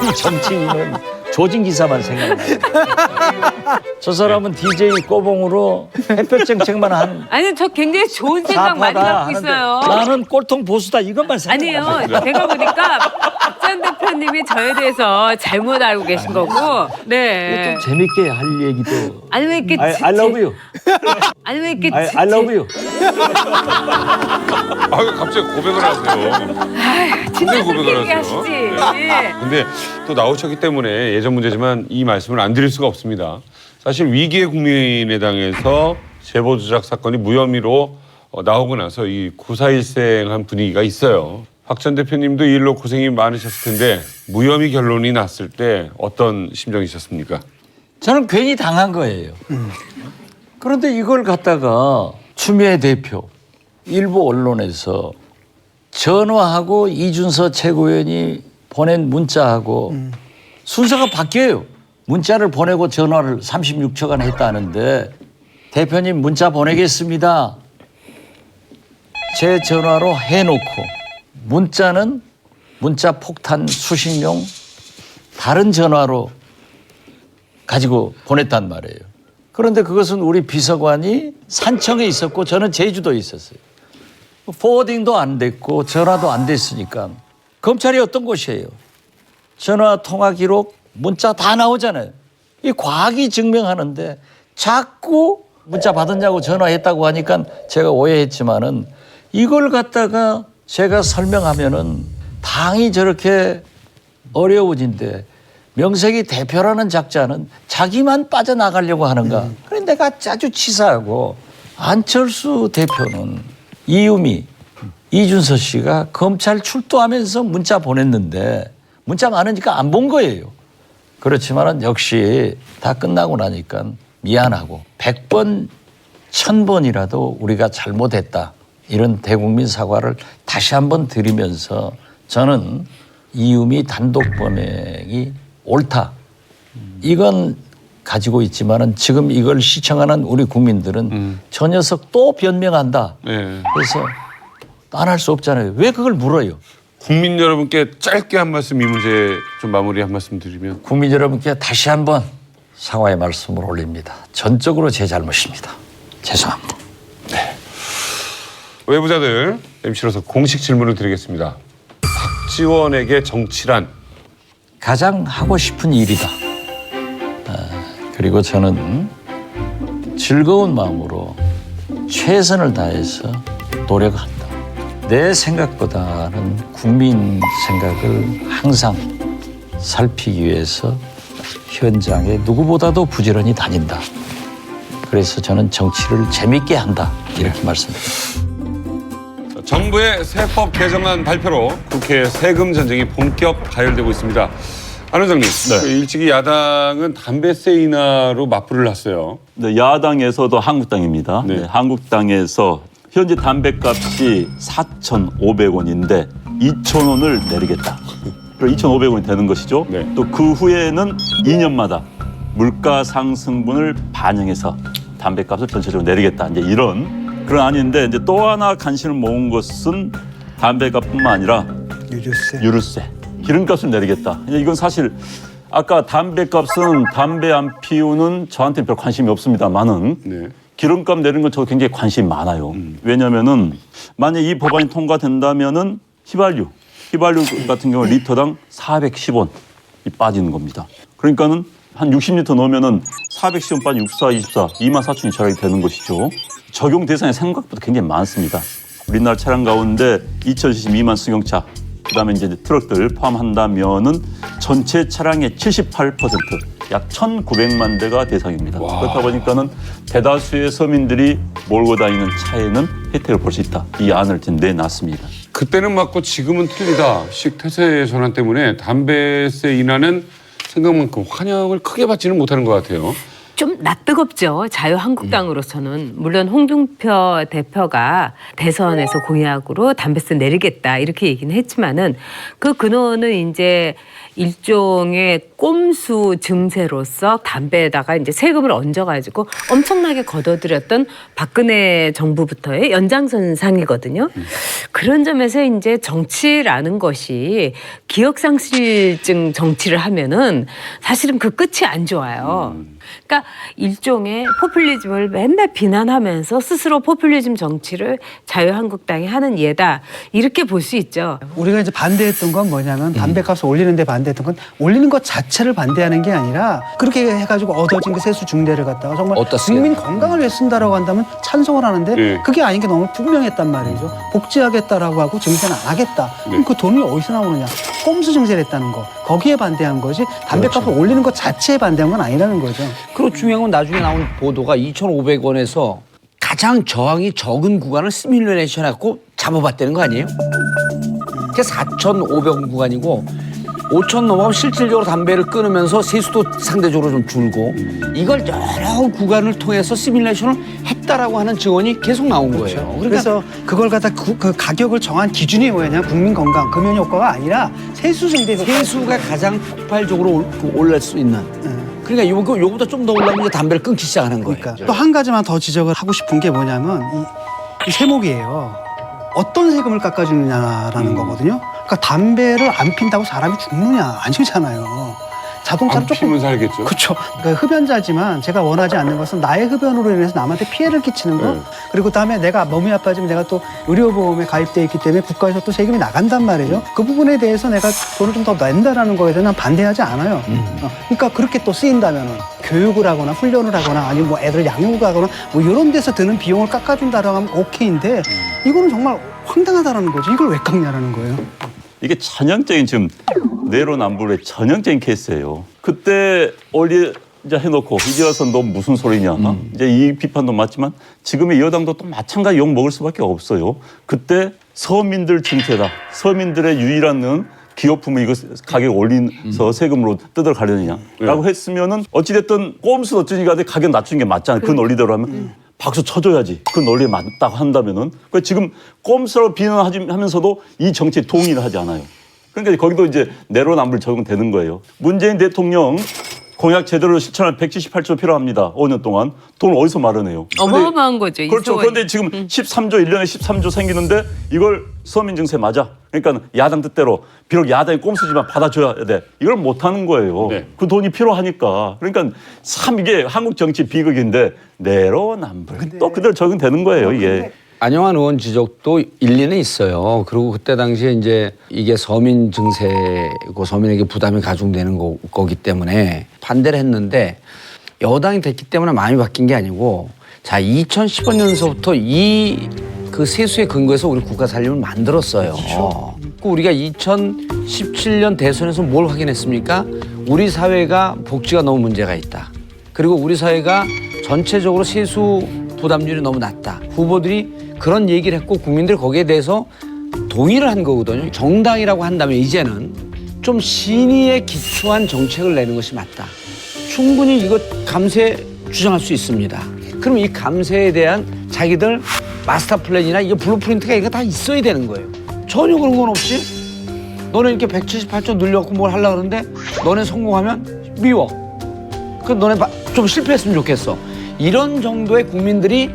[SPEAKER 2] 우리 정치인은 조진 기사만 생각나요. 저 사람은 DJ 꼬봉으로 햇볕 정책만 한
[SPEAKER 3] 아니 저 굉장히 좋은 생각 많이
[SPEAKER 2] 사파다
[SPEAKER 3] 갖고
[SPEAKER 2] 하는데
[SPEAKER 3] 있어요.
[SPEAKER 2] 나는 꼴통 보수다 이것만 생각해요.
[SPEAKER 3] 아니에요. 제가 보니까 박 전 대표님이 저에 대해서 잘못 알고 계신 거고. 네.
[SPEAKER 2] 좀 재밌게 할 얘기도.
[SPEAKER 3] 아니 왜 이렇게
[SPEAKER 2] I love you.
[SPEAKER 3] 아니 왜 이렇게
[SPEAKER 2] I love you.
[SPEAKER 1] 아, 갑자기 고백을 하세요.
[SPEAKER 3] 진짜
[SPEAKER 1] 고백을
[SPEAKER 3] 그렇게
[SPEAKER 1] 하세요.
[SPEAKER 3] 얘기하시지. 네.
[SPEAKER 1] 근데 또 나오셨기 때문에 예전 문제지만 이 말씀을 안 드릴 수가 없습니다. 사실 위기의 국민의당에서 제보 조작 사건이 무혐의로 나오고 나서 이 구사일생한 분위기가 있어요. 박 전 대표님도 이 일로 고생이 많으셨을 텐데 무혐의 결론이 났을 때 어떤 심정이셨습니까?
[SPEAKER 2] 저는 괜히 당한 거예요. 그런데 이걸 갖다가 추미애 대표 일부 언론에서 전화하고 이준서 최고위원이 보낸 문자하고 순서가 바뀌어요. 문자를 보내고 전화를 36초간 했다는데 대표님 문자 보내겠습니다. 제 전화로 해놓고 문자는 문자 폭탄 수신용 다른 전화로 가지고 보냈단 말이에요. 그런데 그것은 우리 비서관이 산청에 있었고 저는 제주도에 있었어요. 포워딩도 안 됐고 전화도 안 됐으니까 검찰이 어떤 곳이에요? 전화 통화 기록 문자 다 나오잖아요. 이 과학이 증명하는데 자꾸 문자 받았냐고 전화했다고 하니까 제가 오해했지만은 이걸 갖다가 제가 설명하면은 당이 저렇게 어려워진데 명색이 대표라는 작자는 자기만 빠져나가려고 하는가. 그래 내가 아주 치사하고 안철수 대표는 이유미, 이준서 씨가 검찰 출두하면서 문자 보냈는데 문자 많으니까 안 본 거예요. 그렇지만은 역시 다 끝나고 나니까 미안하고 100번, 1000번이라도 우리가 잘못했다. 이런 대국민 사과를 다시 한번 드리면서 저는 이유미 단독 범행이 옳다. 이건 가지고 있지만은 지금 이걸 시청하는 우리 국민들은 저 녀석 또 변명한다.
[SPEAKER 1] 네.
[SPEAKER 2] 그래서 안 할 수 없잖아요. 왜 그걸 물어요?
[SPEAKER 1] 국민 여러분께 짧게 한 말씀 이 문제 좀 마무리 한 말씀 드리면
[SPEAKER 2] 국민 여러분께 다시 한번 사과의 말씀을 올립니다. 전적으로 제 잘못입니다. 죄송합니다.
[SPEAKER 1] 외부자들 MC로서 공식 질문을 드리겠습니다. 박지원에게 정치란?
[SPEAKER 2] 가장 하고 싶은 일이다. 그리고 저는 즐거운 마음으로 최선을 다해서 노력한다. 내 생각보다는 국민 생각을 항상 살피기 위해서 현장에 누구보다도 부지런히 다닌다. 그래서 저는 정치를 재밌게 한다. 이렇게 말씀드립니다.
[SPEAKER 1] 정부의 세법 개정안 발표로 국회 세금 전쟁이 본격 가열되고 있습니다. 안 원장님, 일찍이 야당은 담배세 인하로 맞불을 했어요.
[SPEAKER 5] 네, 야당에서도 한국당입니다.
[SPEAKER 1] 네.
[SPEAKER 5] 네, 한국당에서 현재 담배값이 4,500원인데 2,000원을 내리겠다. 그럼 2,500원이 되는 것이죠.
[SPEAKER 1] 네.
[SPEAKER 5] 또 그 후에는 2년마다 물가 상승분을 반영해서 담배값을 전체적으로 내리겠다. 이제 이런 그런 안인데 이제 또 하나 관심을 모은 것은 담배값뿐만 아니라 유류세, 기름값을 내리겠다. 이건 사실 아까 담배값은 담배 안 피우는 저한테는 별 관심이 없습니다만은
[SPEAKER 1] 네.
[SPEAKER 5] 기름값 내리는 건 저도 굉장히 관심이 많아요. 왜냐면은 만약 이 법안이 통과된다면은 휘발유 같은 경우 리터당 410원이 빠지는 겁니다. 그러니까는 한 60리터 넣으면은 410원 빠지면 64, 24, 24,000원이 절약이 되는 것이죠. 적용 대상이 생각보다 굉장히 많습니다. 우리나라 차량 가운데 2000cc 미만 승용차, 그다음에 이제 트럭들 포함한다면은 전체 차량의 78%, 약 1,900만 대가 대상입니다. 그렇다 보니까는 대다수의 서민들이 몰고 다니는 차에는 혜택을 볼 수 있다. 이 안을 지금 내놨습니다.
[SPEAKER 1] 그때는 맞고 지금은 틀리다. 식 태세 전환 때문에 담배세 인하는 생각만큼 환영을 크게 받지는 못하는 것 같아요.
[SPEAKER 3] 좀 낯뜨겁죠. 자유한국당으로서는. 물론 홍준표 대표가 대선에서 공약으로 담배세 내리겠다 이렇게 얘기는 했지만은 그 근원은 이제 일종의 꼼수 증세로서 담배에다가 이제 세금을 얹어가지고 엄청나게 걷어들였던 박근혜 정부부터의 연장선상이거든요. 그런 점에서 이제 정치라는 것이 기억상실증 정치를 하면은 사실은 그 끝이 안 좋아요. 그러니까 일종의 포퓰리즘을 맨날 비난하면서 스스로 포퓰리즘 정치를 자유한국당이 하는 예다. 이렇게 볼 수 있죠.
[SPEAKER 6] 우리가 이제 반대했던 건 뭐냐면 담배값을 올리는데 반대했던 건 올리는 것 자체를 반대하는 게 아니라 그렇게 해가지고 얻어진 그 세수 중대를 갖다가 정말
[SPEAKER 4] 어디다 쓰겠냐.
[SPEAKER 6] 국민 건강을 위해 쓴다라고 한다면 찬성을 하는데
[SPEAKER 1] 네.
[SPEAKER 6] 그게 아닌 게 너무 분명했단 말이죠. 복지하겠다라고 하고 증세는 안 하겠다. 그럼 그 돈이 어디서 나오느냐. 꼼수 증세를 했다는 거. 거기에 반대한 거지 담배값을 올리는 것 자체에 반대한 건 아니라는 거죠.
[SPEAKER 4] 그리고 중요한 건 나중에 나온 보도가 2,500원에서 가장 저항이 적은 구간을 시뮬레이션 해갖고 잡아봤다는 거 아니에요? 그게 4,500원 구간이고 5,000 넘어가면 실질적으로 담배를 끊으면서 세수도 상대적으로 좀 줄고 이걸 여러 구간을 통해서 시뮬레이션을 했다라고 하는 증언이 계속 나온 거예요. 그러니까
[SPEAKER 6] 그래서 그걸 갖다 그 가격을 정한 기준이 뭐냐면 국민 건강, 금연 효과가 아니라 세수 증대 효과.
[SPEAKER 4] 세수가 가장 폭발적으로 올릴 수 있는. 그러니까 요거보다 좀 더 올라오면 이제 담배를 끊기 시작하는 거예요.
[SPEAKER 6] 그러니까 또 한 가지만 더 지적을 하고 싶은 게 뭐냐면 이 세목이에요. 어떤 세금을 깎아주느냐라는 거거든요. 그러니까 담배를 안 핀다고 사람이 죽느냐? 아니잖아요. 자동차를
[SPEAKER 1] 안 피면 살겠죠.
[SPEAKER 6] 그렇죠. 그러니까 흡연자지만 제가 원하지 않는 것은 나의 흡연으로 인해서 남한테 피해를 끼치는 거.
[SPEAKER 1] 네.
[SPEAKER 6] 그리고 다음에 내가 몸이 아파지면 내가 또 의료보험에 가입돼 있기 때문에 국가에서 또 세금이 나간단 말이죠. 그 부분에 대해서 내가 돈을 좀 더 낸다라는 거에 대해서 난 반대하지 않아요. 그러니까 그렇게 또 쓰인다면은 교육을 하거나 훈련을 하거나 아니면 뭐 애들 양육을 하거나 뭐 이런 데서 드는 비용을 깎아준다라고 하면 오케이인데 이거는 정말 황당하다라는 거지. 이걸 왜 깎냐라는 거예요.
[SPEAKER 5] 이게 전형적인 지금 내로남불의 전형적인 케이스예요. 그때 이제 해놓고 이제 와서 너 무슨 소리냐. 이제 이 비판도 맞지만 지금의 여당도 또 마찬가지 욕 먹을 수밖에 없어요. 그때 서민들 증세다. 서민들의 유일한 기업품을 이거 가격 올려서 세금으로 뜯어 가려느냐라고 했으면은 어찌됐든 꼼수 어쩌니 간에 가격 낮춘 게 맞잖아요. 그 논리대로 하면. 박수 쳐줘야지. 그 논리에 맞다고 한다면은. 그러니까 지금 꼼수로 비난하면서도 이 정치에 동의를 하지 않아요. 그러니까 거기도 이제 내로남불 적용되는 거예요. 문재인 대통령 공약 제대로 실천할 178조 필요합니다. 5년 동안. 돈 어디서 마련해요?
[SPEAKER 3] 어마어마한 거죠. 이
[SPEAKER 5] 그렇죠.
[SPEAKER 3] 소원이.
[SPEAKER 5] 그런데 지금 13조, 1년에 13조 생기는데 이걸 서민 증세 맞아. 그러니까 야당 뜻대로 비록 야당이 꼼수지만 받아줘야 돼. 이걸 못하는 거예요.
[SPEAKER 1] 네.
[SPEAKER 5] 그 돈이 필요하니까. 그러니까 참 이게 한국 정치 비극인데 내로남불. 또 그대로 적용되는 거예요, 이게.
[SPEAKER 4] 안영환 의원 지적도 일리는 있어요. 그리고 그때 당시에 이제 이게 서민 증세고 서민에게 부담이 가중되는 거기 때문에 반대를 했는데 여당이 됐기 때문에 마음이 바뀐 게 아니고 자 2015년서부터 이 그 세수의 근거에서 우리 국가 살림을 만들었어요. 그 우리가 2017년 대선에서 뭘 확인했습니까? 우리 사회가 복지가 너무 문제가 있다. 그리고 우리 사회가 전체적으로 세수 부담률이 너무 낮다. 후보들이 그런 얘기를 했고 국민들이 거기에 대해서 동의를 한 거거든요. 정당이라고 한다면 이제는 좀 신의에 기초한 정책을 내는 것이 맞다. 충분히 이거 감세 주장할 수 있습니다. 그럼 이 감세에 대한 자기들 마스터 플랜이나 이게 블루프린트가 이거 다 있어야 되는 거예요. 전혀 그런 건 없이 너네 이렇게 178조 늘려갖고 뭘 하려고 그러는데 너네 성공하면 미워. 그 너네 좀 실패했으면 좋겠어. 이런 정도의 국민들이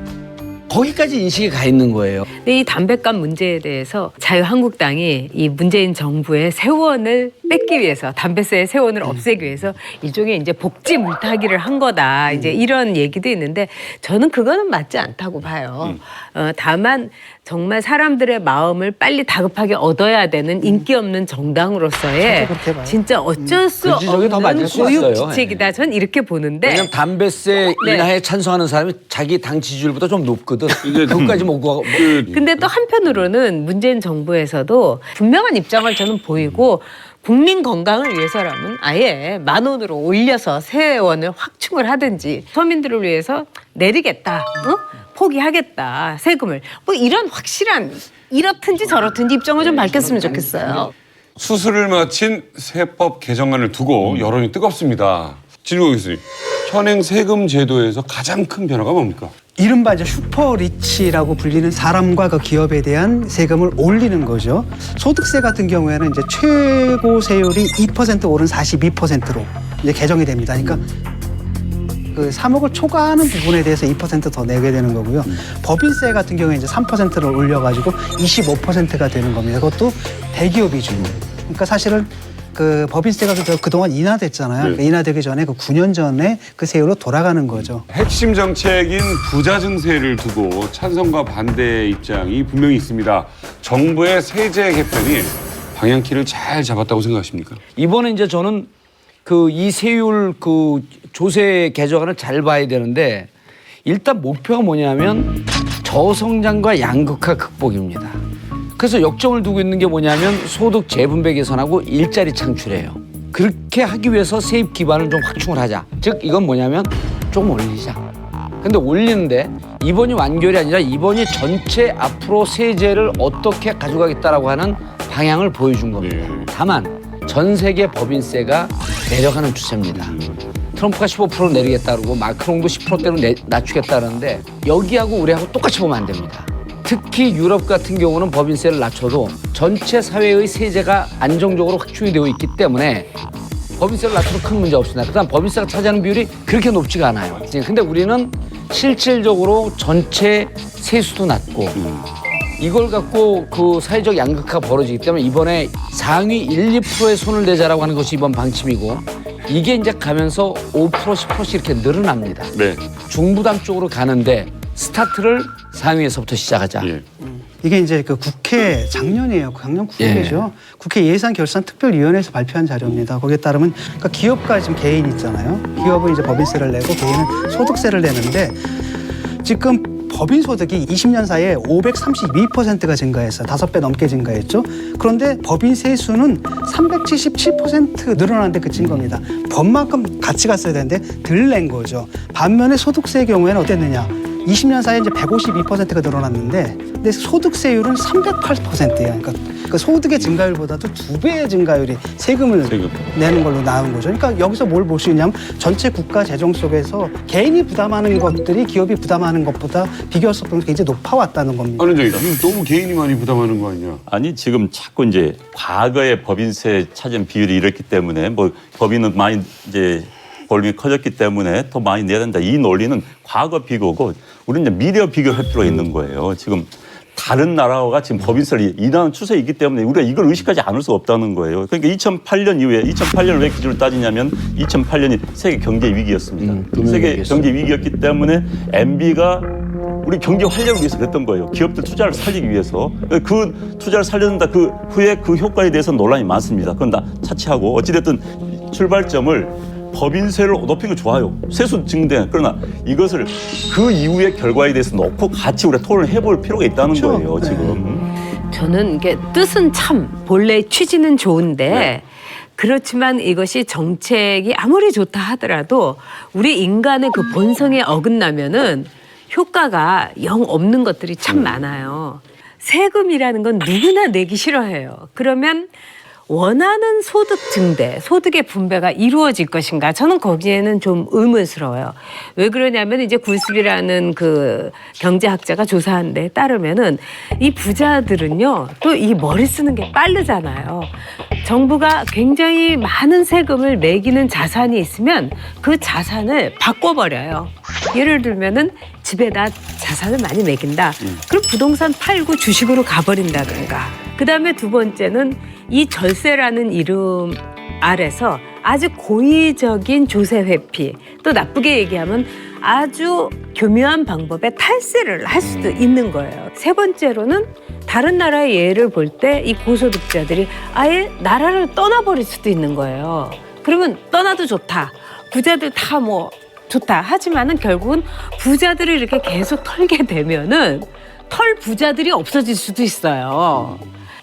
[SPEAKER 4] 거기까지 인식이 가 있는 거예요.
[SPEAKER 3] 근데 이 담배값 문제에 대해서 자유한국당이 이 문재인 정부의 세원을 뺏기 위해서 담배세의 세원을 없애기 위해서 일종의 이제 복지 물타기를 한 거다. 이제 이런 얘기도 있는데 저는 그거는 맞지 않다고 봐요. 다만 정말 사람들의 마음을 빨리 다급하게 얻어야 되는 인기 없는 정당으로서의 진짜 어쩔 수
[SPEAKER 4] 그 지적이 더
[SPEAKER 3] 없는
[SPEAKER 4] 맞을 수 있어요.
[SPEAKER 3] 고육지책이다. 전 이렇게 보는데.
[SPEAKER 4] 왜냐면 담배세
[SPEAKER 3] 네.
[SPEAKER 4] 인하에 찬성하는 사람이 자기 당 지지율보다 좀 높거든. 그것까지 먹고
[SPEAKER 3] 근데 또 한편으로는 문재인 정부에서도 분명한 입장을 저는 보이고 국민 건강을 위해서라면 아예 10,000원으로 올려서 세원을 확충을 하든지 서민들을 위해서 내리겠다. 포기하겠다. 세금을. 뭐 이런 확실한 이렇든지 저렇든지 입장을 좀 밝혔으면 좋겠어요.
[SPEAKER 1] 수술을 마친 세법 개정안을 두고 여론이 뜨겁습니다. 진우 교수님, 현행 세금 제도에서 가장 큰 변화가 뭡니까?
[SPEAKER 6] 이른바 이제 슈퍼리치라고 불리는 사람과 그 기업에 대한 세금을 올리는 거죠. 소득세 같은 경우에는 이제 최고 세율이 2% 오른 42%로 이제 개정이 됩니다. 그러니까 그 3억을 초과하는 부분에 대해서 2% 더 내게 되는 거고요. 법인세 같은 경우에 이제 3%를 올려가지고 25%가 되는 겁니다. 그것도 대기업 위주로. 그러니까 사실은 그 법인세가 그동안 인하됐잖아요. 그러니까 인하되기 전에 그 9년 전에 그 세율로 돌아가는 거죠.
[SPEAKER 1] 핵심 정책인 부자 증세를 두고 찬성과 반대 입장이 분명히 있습니다. 정부의 세제 개편이 방향키를 잘 잡았다고 생각하십니까?
[SPEAKER 4] 이번에 이제 저는 그 이 세율 그 조세 개정안을 잘 봐야 되는데 일단 목표가 뭐냐면 저성장과 양극화 극복입니다. 그래서 역점을 두고 있는 게 뭐냐면 소득 재분배 개선하고 일자리 창출이에요. 그렇게 하기 위해서 세입 기반을 좀 확충을 하자. 즉 이건 뭐냐면 좀 올리자. 근데 올리는데 이번이 완결이 아니라 이번이 전체 앞으로 세제를 어떻게 가져가겠다라고 하는 방향을 보여준 겁니다. 다만 전 세계 법인세가 내려가는 추세입니다. 트럼프가 15% 내리겠다 그러고 마크롱도 10%대로 낮추겠다는데 여기하고 우리하고 똑같이 보면 안 됩니다. 특히 유럽 같은 경우는 법인세를 낮춰도 전체 사회의 세제가 안정적으로 확충이 되어 있기 때문에 법인세를 낮춰도 큰 문제 없습니다. 그다음 법인세가 차지하는 비율이 그렇게 높지가 않아요. 근데 우리는 실질적으로 전체 세수도 낮고 이걸 갖고 그 사회적 양극화가 벌어지기 때문에 이번에 상위 1, 2%에 손을 대자라고 하는 것이 이번 방침이고 이게 이제 가면서 5%, 10%씩 이렇게 늘어납니다.
[SPEAKER 1] 네.
[SPEAKER 4] 중부담 쪽으로 가는데 스타트를 상위에서부터 시작하자.
[SPEAKER 1] 예.
[SPEAKER 6] 이게 이제 그 국회 작년이에요. 작년 9월이죠. 국회 예산결산특별위원회에서 발표한 자료입니다. 거기에 따르면 그러니까 기업과 지금 개인 있잖아요. 기업은 이제 법인세를 내고 개인은 소득세를 내는데 지금 법인 소득이 20년 사이에 532%가 증가했어요. 5배 넘게 증가했죠. 그런데 법인 세수는 377% 늘어나는데 그친 겁니다. 법만큼 같이 갔어야 되는데 덜 낸 거죠. 반면에 소득세의 경우에는 어땠느냐? 20년 사이에 이제 152%가 늘어났는데 근데 소득세율은 308%예요. 그러니까 그 소득의 증가율보다도 2배의 증가율이 세금을 내는 걸로 나온 거죠. 그러니까 여기서 뭘 볼 수 있냐면 전체 국가 재정 속에서 개인이 부담하는 것들이 기업이 부담하는 것보다 비교할 수 없는 게 굉장히 높아왔다는 겁니다.
[SPEAKER 1] 아니, 지금 너무 개인이 많이 부담하는 거 아니냐?
[SPEAKER 5] 아니 지금 자꾸 이제 과거의 법인세 차지한 비율이 이렇기 때문에 뭐 법인은 많이 이제 볼륨이 커졌기 때문에 더 많이 내야 된다. 이 논리는 과거 비교고 우리는 이제 미래 비교할 필요가 있는 거예요. 지금 다른 나라가 지금 법인세를 인하하는 추세이기 때문에 우리가 이걸 의식하지 않을 수 없다는 거예요. 그러니까 2008년 이후에 2008년을 왜 기준으로 따지냐면 2008년이 세계 경제 위기였습니다. 세계 경제 위기였기 때문에 MB가 우리 경제 활력을 위해서 그랬던 거예요. 기업들 투자를 살리기 위해서. 그 투자를 살려준다 그 후에 그 효과에 대해서 논란이 많습니다. 그건 다 차치하고 어찌됐든 출발점을 법인세를 높이는 거 좋아요. 세수 증대. 그러나 이것을 그 이후의 결과에 대해서 놓고 같이 우리가 토론을 해볼 필요가 있다는
[SPEAKER 6] 그렇죠.
[SPEAKER 5] 거예요. 지금.
[SPEAKER 3] 저는 이게 뜻은 참 본래 취지는 좋은데 그렇지만 이것이 정책이 아무리 좋다 하더라도 우리 인간의 그 본성에 어긋나면은 효과가 영 없는 것들이 참 많아요. 세금이라는 건 누구나 내기 싫어해요. 그러면 원하는 소득 증대, 소득의 분배가 이루어질 것인가? 저는 거기에는 좀 의문스러워요. 왜 그러냐면 이제 굴습이라는 그 경제학자가 조사한 데에 따르면은 이 부자들은요, 또 이 머리 쓰는 게 빠르잖아요. 정부가 굉장히 많은 세금을 매기는 자산이 있으면 그 자산을 바꿔버려요. 예를 들면은 집에다 자산을 많이 매긴다. 그럼 부동산 팔고 주식으로 가버린다든가. 그다음에 두 번째는 이 절세라는 이름 아래서 아주 고의적인 조세 회피, 또 나쁘게 얘기하면 아주 교묘한 방법의 탈세를 할 수도 있는 거예요. 세 번째로는 다른 나라의 예를 볼 때 이 고소득자들이 아예 나라를 떠나버릴 수도 있는 거예요. 그러면 떠나도 좋다. 부자들 다 뭐 좋다. 하지만은 결국은 부자들을 이렇게 계속 털게 되면은 털 부자들이 없어질 수도 있어요.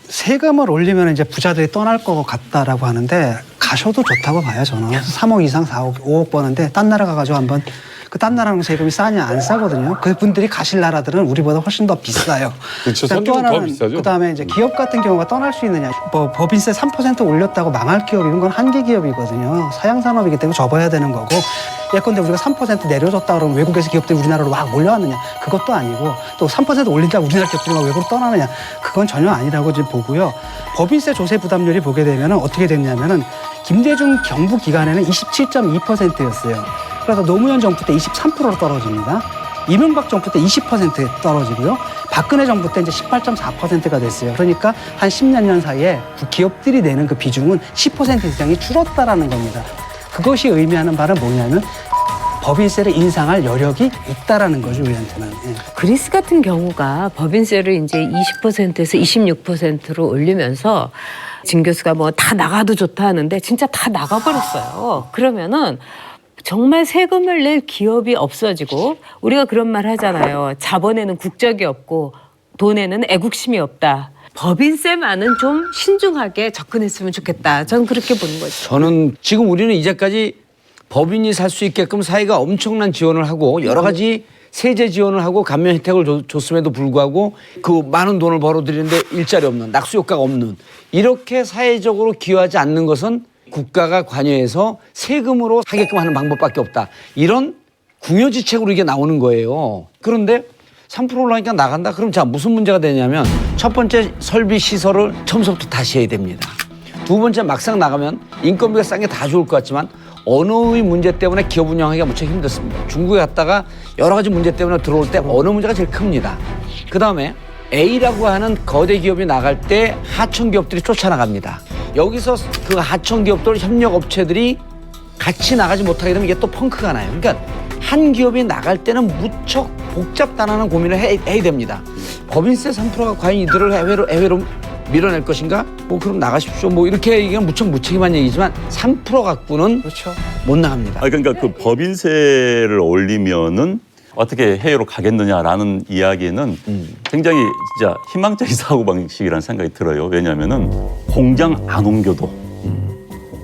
[SPEAKER 6] 세금을 올리면 이제 부자들이 떠날 것 같다라고 하는데 가셔도 좋다고 봐요, 저는. 3억 이상 4억, 5억 버는데 딴 나라 가가지고 한번 그 딴 나라는 세금이 싸냐 안 싸거든요. 그분들이 가실 나라들은 우리보다 훨씬 더 비싸요.
[SPEAKER 1] 그렇죠.
[SPEAKER 6] 또
[SPEAKER 1] 선진국 더
[SPEAKER 6] 하나는
[SPEAKER 1] 비싸죠.
[SPEAKER 6] 그다음에 이제 기업 같은 경우가 떠날 수 있느냐. 뭐 법인세 3% 올렸다고 망할 기업 이런 건 한계 기업이거든요. 사양 산업이기 때문에 접어야 되는 거고. 예컨대 우리가 3% 내려줬다 그러면 외국에서 기업들이 우리나라로 막 몰려왔느냐. 그것도 아니고 또 3% 올린다고 우리나라 기업들이 막 외국으로 떠나느냐. 그건 전혀 아니라고 지금 보고요. 법인세 조세 부담률이 보게 되면 어떻게 됐냐면은 김대중 정부 기간에는 27.2%였어요. 그래서 노무현 정부 때 23%로 떨어집니다. 이명박 정부 때 20% 떨어지고요. 박근혜 정부 때 이제 18.4%가 됐어요. 그러니까 한 10몇 년 사이에 기업들이 내는 그 비중은 10% 이상이 줄었다라는 겁니다. 그것이 의미하는 바는 뭐냐면 법인세를 인상할 여력이 있다라는 거죠, 우리한테는. 예.
[SPEAKER 3] 그리스 같은 경우가 법인세를 이제 20%에서 26%로 올리면서 진 교수가 뭐 다 나가도 좋다 하는데 진짜 다 나가버렸어요. 그러면은 정말 세금을 낼 기업이 없어지고 우리가 그런 말 하잖아요. 자본에는 국적이 없고 돈에는 애국심이 없다. 법인세만은 좀 신중하게 접근했으면 좋겠다. 저는 그렇게 보는 거죠.
[SPEAKER 4] 저는 지금 우리는 이제까지 법인이 살 수 있게끔 사회가 엄청난 지원을 하고 여러 가지 세제 지원을 하고 감면 혜택을 줬음에도 불구하고 그 많은 돈을 벌어들이는데 일자리 없는 낙수 효과가 없는 이렇게 사회적으로 기여하지 않는 것은 국가가 관여해서 세금으로 하게끔 하는 방법밖에 없다. 이런 궁여지책으로 이게 나오는 거예요. 그런데 3% 올라가니까 나간다? 그럼 자 무슨 문제가 되냐면 첫 번째 설비 시설을 처음부터 다시 해야 됩니다. 두 번째 막상 나가면 인건비가 싼 게 다 좋을 것 같지만 언어의 문제 때문에 기업 운영하기가 무척 힘들습니다. 중국에 갔다가 여러 가지 문제 때문에 들어올 때 언어 문제가 제일 큽니다. 그다음에 A라고 하는 거대 기업이 나갈 때 하청 기업들이 쫓아나갑니다. 여기서 그 하청 기업들 협력 업체들이 같이 나가지 못하게 되면 이게 또 펑크가 나요. 그러니까 한 기업이 나갈 때는 무척 복잡다라는 고민을 해야 됩니다. 법인세 3%가 과연 이들을 해외로 밀어낼 것인가? 뭐 그럼 나가십시오. 뭐 이렇게 얘기하면 무척 무책임한 얘기지만 3% 갖고는
[SPEAKER 6] 그렇죠.
[SPEAKER 4] 못 나갑니다.
[SPEAKER 5] 그러니까 그 법인세를 올리면은 어떻게 해외로 가겠느냐라는 이야기는 굉장히 진짜 희망적인 사고방식이라는 생각이 들어요. 왜냐하면은 공장 안 옮겨도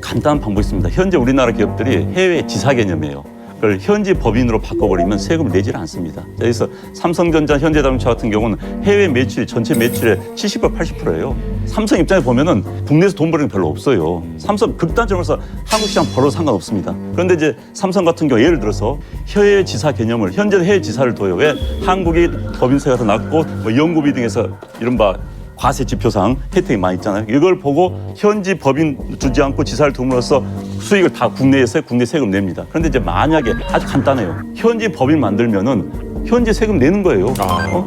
[SPEAKER 5] 간단한 방법이 있습니다. 현재 우리나라 기업들이 해외 지사 개념이에요. 그걸 현지 법인으로 바꿔버리면 세금을 내질 않습니다. 그래서 삼성전자, 현대자동차 같은 경우는 해외 매출, 전체 매출의 70% 80%예요. 삼성 입장에 보면은 국내에서 돈 버리는 게 별로 없어요. 삼성 극단적으로 해서 한국 시장 벌어도 상관없습니다. 그런데 이제 삼성 같은 경우 예를 들어서 해외 지사 개념을 현재 해외 지사를 둬요. 왜? 한국이 법인세가 더 낮고 뭐 연구비 등에서 이른바 과세 지표상 혜택이 많이 있잖아요. 이걸 보고 현지 법인 두지 않고 지사를 둠으로써 수익을 다 국내에서 국내 세금 냅니다. 그런데 이제 만약에 아주 간단해요. 현지 법인 만들면은 현지 세금 내는 거예요.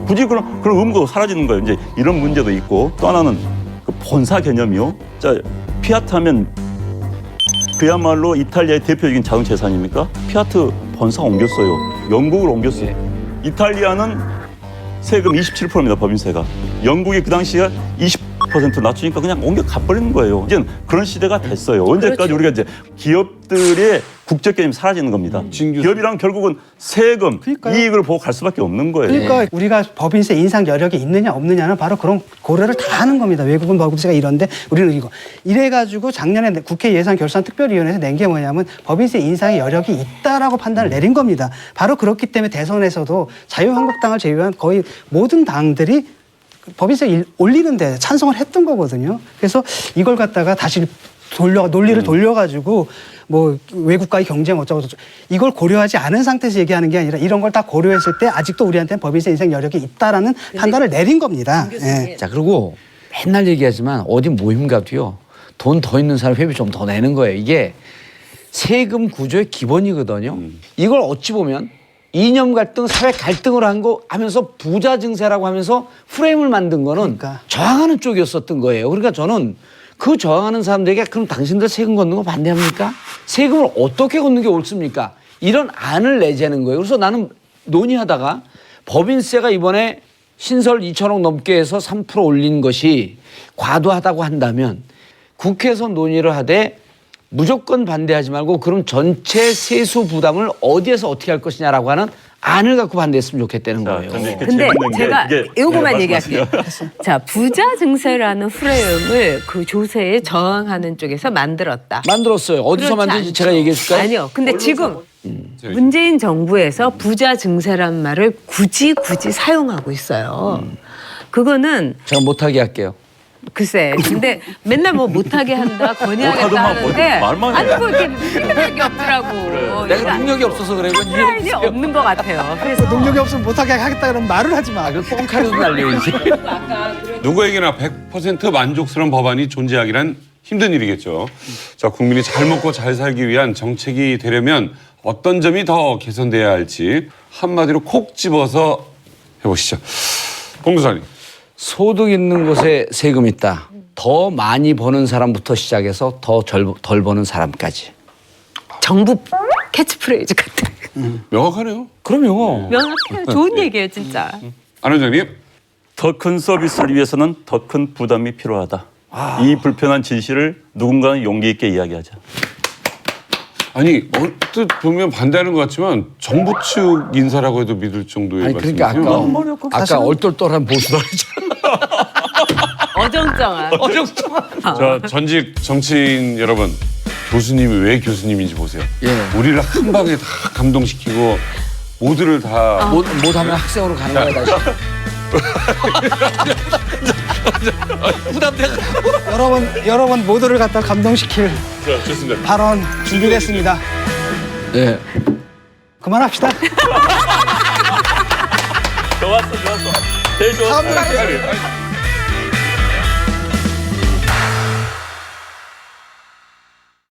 [SPEAKER 5] 굳이 그런 의무가 사라지는 거예요. 이제 이런 문제도 있고 또 하나는 그 본사 개념이요. 자, 피아트 하면 그야말로 이탈리아의 대표적인 자동차 회사입니까? 피아트 본사가 옮겼어요. 영국으로 옮겼어요. 이탈리아는 세금 27%입니다. 법인세가. 영국이 그 당시에 20% 낮추니까 그냥 옮겨 가버리는 거예요. 이제는 그런 시대가 됐어요. 언제까지 우리가 이제 기업들의 국적 개념이 사라지는 겁니다. 기업이란 결국은 세금,
[SPEAKER 6] 그러니까요.
[SPEAKER 5] 이익을 보고 갈 수밖에 없는 거예요.
[SPEAKER 6] 그러니까 우리가 법인세 인상 여력이 있느냐 없느냐는 바로 그런 고려를 다 하는 겁니다. 외국은 법인세가 이런데 우리는 이거. 이래가지고 작년에 국회 예산결산특별위원회에서 낸 게 뭐냐면 법인세 인상의 여력이 있다라고 판단을 내린 겁니다. 바로 그렇기 때문에 대선에서도 자유한국당을 제외한 거의 모든 당들이 법인세 올리는데 찬성을 했던 거거든요. 그래서 이걸 갖다가 다시 논리를 돌려가지고 뭐 외국과의 경쟁 어쩌고 저쩌고 이걸 고려하지 않은 상태에서 얘기하는 게 아니라 이런 걸 다 고려했을 때 아직도 우리한테는 법인세 인상 여력이 있다라는 판단을 내린 겁니다. 예.
[SPEAKER 4] 자 그리고 맨날 얘기하지만 어디 모임 가도요. 돈 더 있는 사람 회비 좀 더 내는 거예요. 이게 세금 구조의 기본이거든요. 이걸 어찌 보면 이념 갈등, 사회 갈등으로 한 거 하면서 부자 증세라고 하면서 프레임을 만든 거는
[SPEAKER 6] 그러니까.
[SPEAKER 4] 저항하는 쪽이었었던 거예요. 그러니까 저는 그 저항하는 사람들에게 그럼 당신들 세금 걷는 거 반대합니까? 세금을 어떻게 걷는 게 옳습니까? 이런 안을 내자는 거예요. 그래서 나는 논의하다가 법인세가 이번에 신설 2천억 넘게 해서 3% 올린 것이 과도하다고 한다면 국회에서 논의를 하되 무조건 반대하지 말고 그럼 전체 세수 부담을 어디에서 어떻게 할 것이냐라고 하는 안을 갖고 반대했으면 좋겠다는 거예요.
[SPEAKER 3] 근데
[SPEAKER 5] 재밌는 게
[SPEAKER 3] 제가
[SPEAKER 5] 이게-
[SPEAKER 3] 이거만
[SPEAKER 5] 네,
[SPEAKER 3] 얘기할게요. 자, 부자 증세라는 프레임을 그 조세에 저항하는 쪽에서 만들었다.
[SPEAKER 4] 만들었어요. 어디서
[SPEAKER 3] 그렇지
[SPEAKER 4] 만든지
[SPEAKER 3] 않죠.
[SPEAKER 4] 제가 얘기해 줄까요?
[SPEAKER 3] 아니요. 근데 지금 문재인 정부에서 부자 증세란 말을 굳이 사용하고 있어요. 그거는
[SPEAKER 4] 제가 못하게 할게요.
[SPEAKER 3] 글쎄, 근데 맨날 뭐 못하게 한다, 건의하겠다
[SPEAKER 5] 못하더만
[SPEAKER 3] 하는데
[SPEAKER 5] 말만 해.
[SPEAKER 3] 아니 뭐 이렇게 능력이 없더라고.
[SPEAKER 4] 내가 능력이 없어서 그래. 이건
[SPEAKER 3] 프라임이
[SPEAKER 4] 이해해 주세요.
[SPEAKER 3] 없는 것 같아요. 그래서
[SPEAKER 6] 능력이 없으면 못하게 하겠다 그러면 말을 하지 마.
[SPEAKER 4] 아, 그럼 뻥카리도 날려야지.
[SPEAKER 1] 누구에게나 100% 만족스러운 법안이 존재하기란 힘든 일이겠죠. 자, 국민이 잘 먹고 잘 살기 위한 정책이 되려면 어떤 점이 더 개선돼야 할지 한마디로 콕 집어서 해보시죠. 봉도사님.
[SPEAKER 4] 소득 있는 곳에 세금 있다. 더 많이 버는 사람부터 시작해서 더 덜 버는 사람까지.
[SPEAKER 3] 정부 캐치프레이즈 같은.
[SPEAKER 1] 명확하네요.
[SPEAKER 4] 그럼요.
[SPEAKER 3] 명확해요. 좋은 얘기예요, 진짜.
[SPEAKER 1] 안 원장님.
[SPEAKER 5] 더 큰 서비스를 위해서는 더 큰 부담이 필요하다. 이 불편한 진실을 누군가는 용기 있게 이야기하자.
[SPEAKER 1] 아니 언뜻 보면 반대하는 것 같지만 정부 측 인사라고 해도 믿을 정도의
[SPEAKER 4] 아니 그러니까
[SPEAKER 1] 말씀이세요.
[SPEAKER 4] 아까 얼떨떨한 보수다 했잖아.
[SPEAKER 3] 어정쩡한.
[SPEAKER 1] 자, 전직 정치인 여러분, 교수님이 왜 교수님인지 보세요.
[SPEAKER 4] 예.
[SPEAKER 1] 우리를 한 방에 다 감동시키고 모두를 다
[SPEAKER 4] 못하면 학생으로 가는 거야 다시.
[SPEAKER 6] 여러분 모두를 갖다 감동시킬
[SPEAKER 1] 자, 좋습니다.
[SPEAKER 6] 발언 준비됐습니다.
[SPEAKER 4] 예.
[SPEAKER 6] 그만합시다.
[SPEAKER 5] 좋았어. 제일 좋았어.
[SPEAKER 1] 아니,